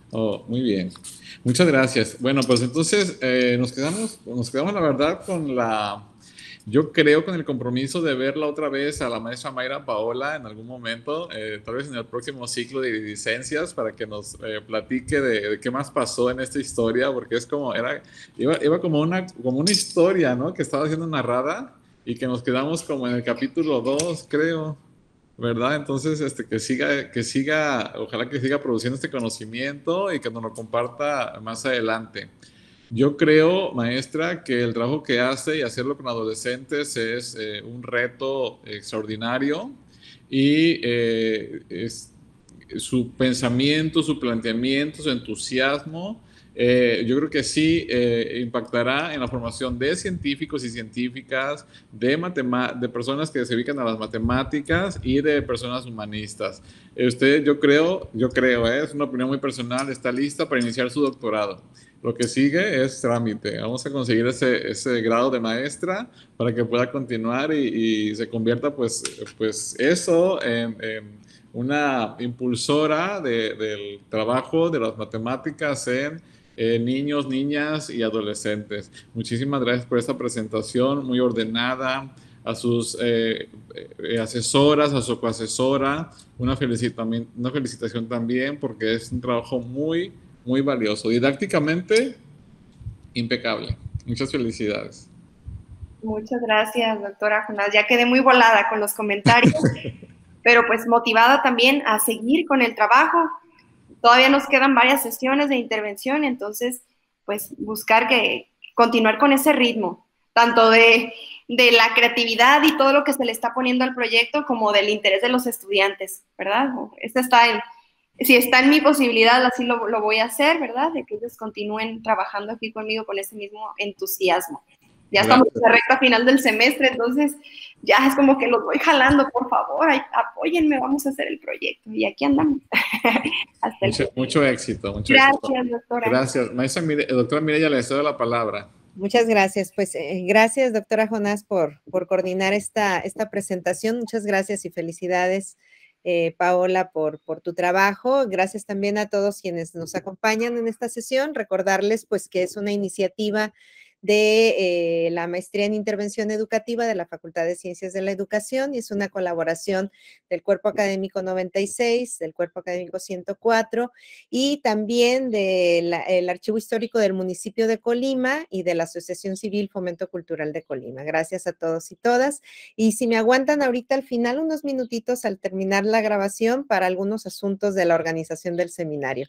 Oh, muy bien. Muchas gracias. Bueno, pues entonces nos quedamos la verdad yo creo con el compromiso de verla otra vez a la maestra Mayra Paola en algún momento, tal vez en el próximo ciclo de licencias, para que nos platique de qué más pasó en esta historia, porque es como, iba como una historia, ¿no? Que estaba siendo narrada y que nos quedamos como en el capítulo 2, creo, ¿verdad? Entonces, que siga, ojalá que siga produciendo este conocimiento y que nos lo comparta más adelante. Yo creo, maestra, que el trabajo que hace y hacerlo con adolescentes es un reto extraordinario y su pensamiento, su planteamiento, su entusiasmo, yo creo que sí impactará en la formación de científicos y científicas, de personas que se dedican a las matemáticas y de personas humanistas. Usted, yo creo, es una opinión muy personal, está lista para iniciar su doctorado. Lo que sigue es trámite. Vamos a conseguir ese grado de maestra para que pueda continuar y se convierta, pues eso en una impulsora del trabajo de las matemáticas en niños, niñas y adolescentes. Muchísimas gracias por esta presentación muy ordenada, a sus asesoras, a su coasesora, una felicitación también porque es un trabajo muy, muy valioso. Didácticamente, impecable. Muchas felicidades. Muchas gracias, doctora Jonás. Ya quedé muy volada con los comentarios, pero pues motivada también a seguir con el trabajo. Todavía nos quedan varias sesiones de intervención, entonces, pues continuar con ese ritmo, tanto de la creatividad y todo lo que se le está poniendo al proyecto, como del interés de los estudiantes, ¿verdad? Si está en mi posibilidad, así lo voy a hacer, ¿verdad? De que ellos continúen trabajando aquí conmigo con ese mismo entusiasmo. Ya estamos en la recta final del semestre, entonces ya es como que los voy jalando, por favor, apóyenme, vamos a hacer el proyecto. Y aquí andamos. Mucho éxito. Gracias, doctora. Gracias. Maestra, doctora Mireya, le cedo la palabra. Muchas gracias. Pues gracias, doctora Jonás, por coordinar esta presentación. Muchas gracias y felicidades, Paola, por tu trabajo. Gracias también a todos quienes nos acompañan en esta sesión. Recordarles pues que es una iniciativa de la Maestría en Intervención Educativa de la Facultad de Ciencias de la Educación y es una colaboración del Cuerpo Académico 96, del Cuerpo Académico 104 y también del Archivo Histórico del Municipio de Colima y de la Asociación Civil Fomento Cultural de Colima. Gracias a todos y todas. Y si me aguantan ahorita al final unos minutitos al terminar la grabación para algunos asuntos de la organización del seminario.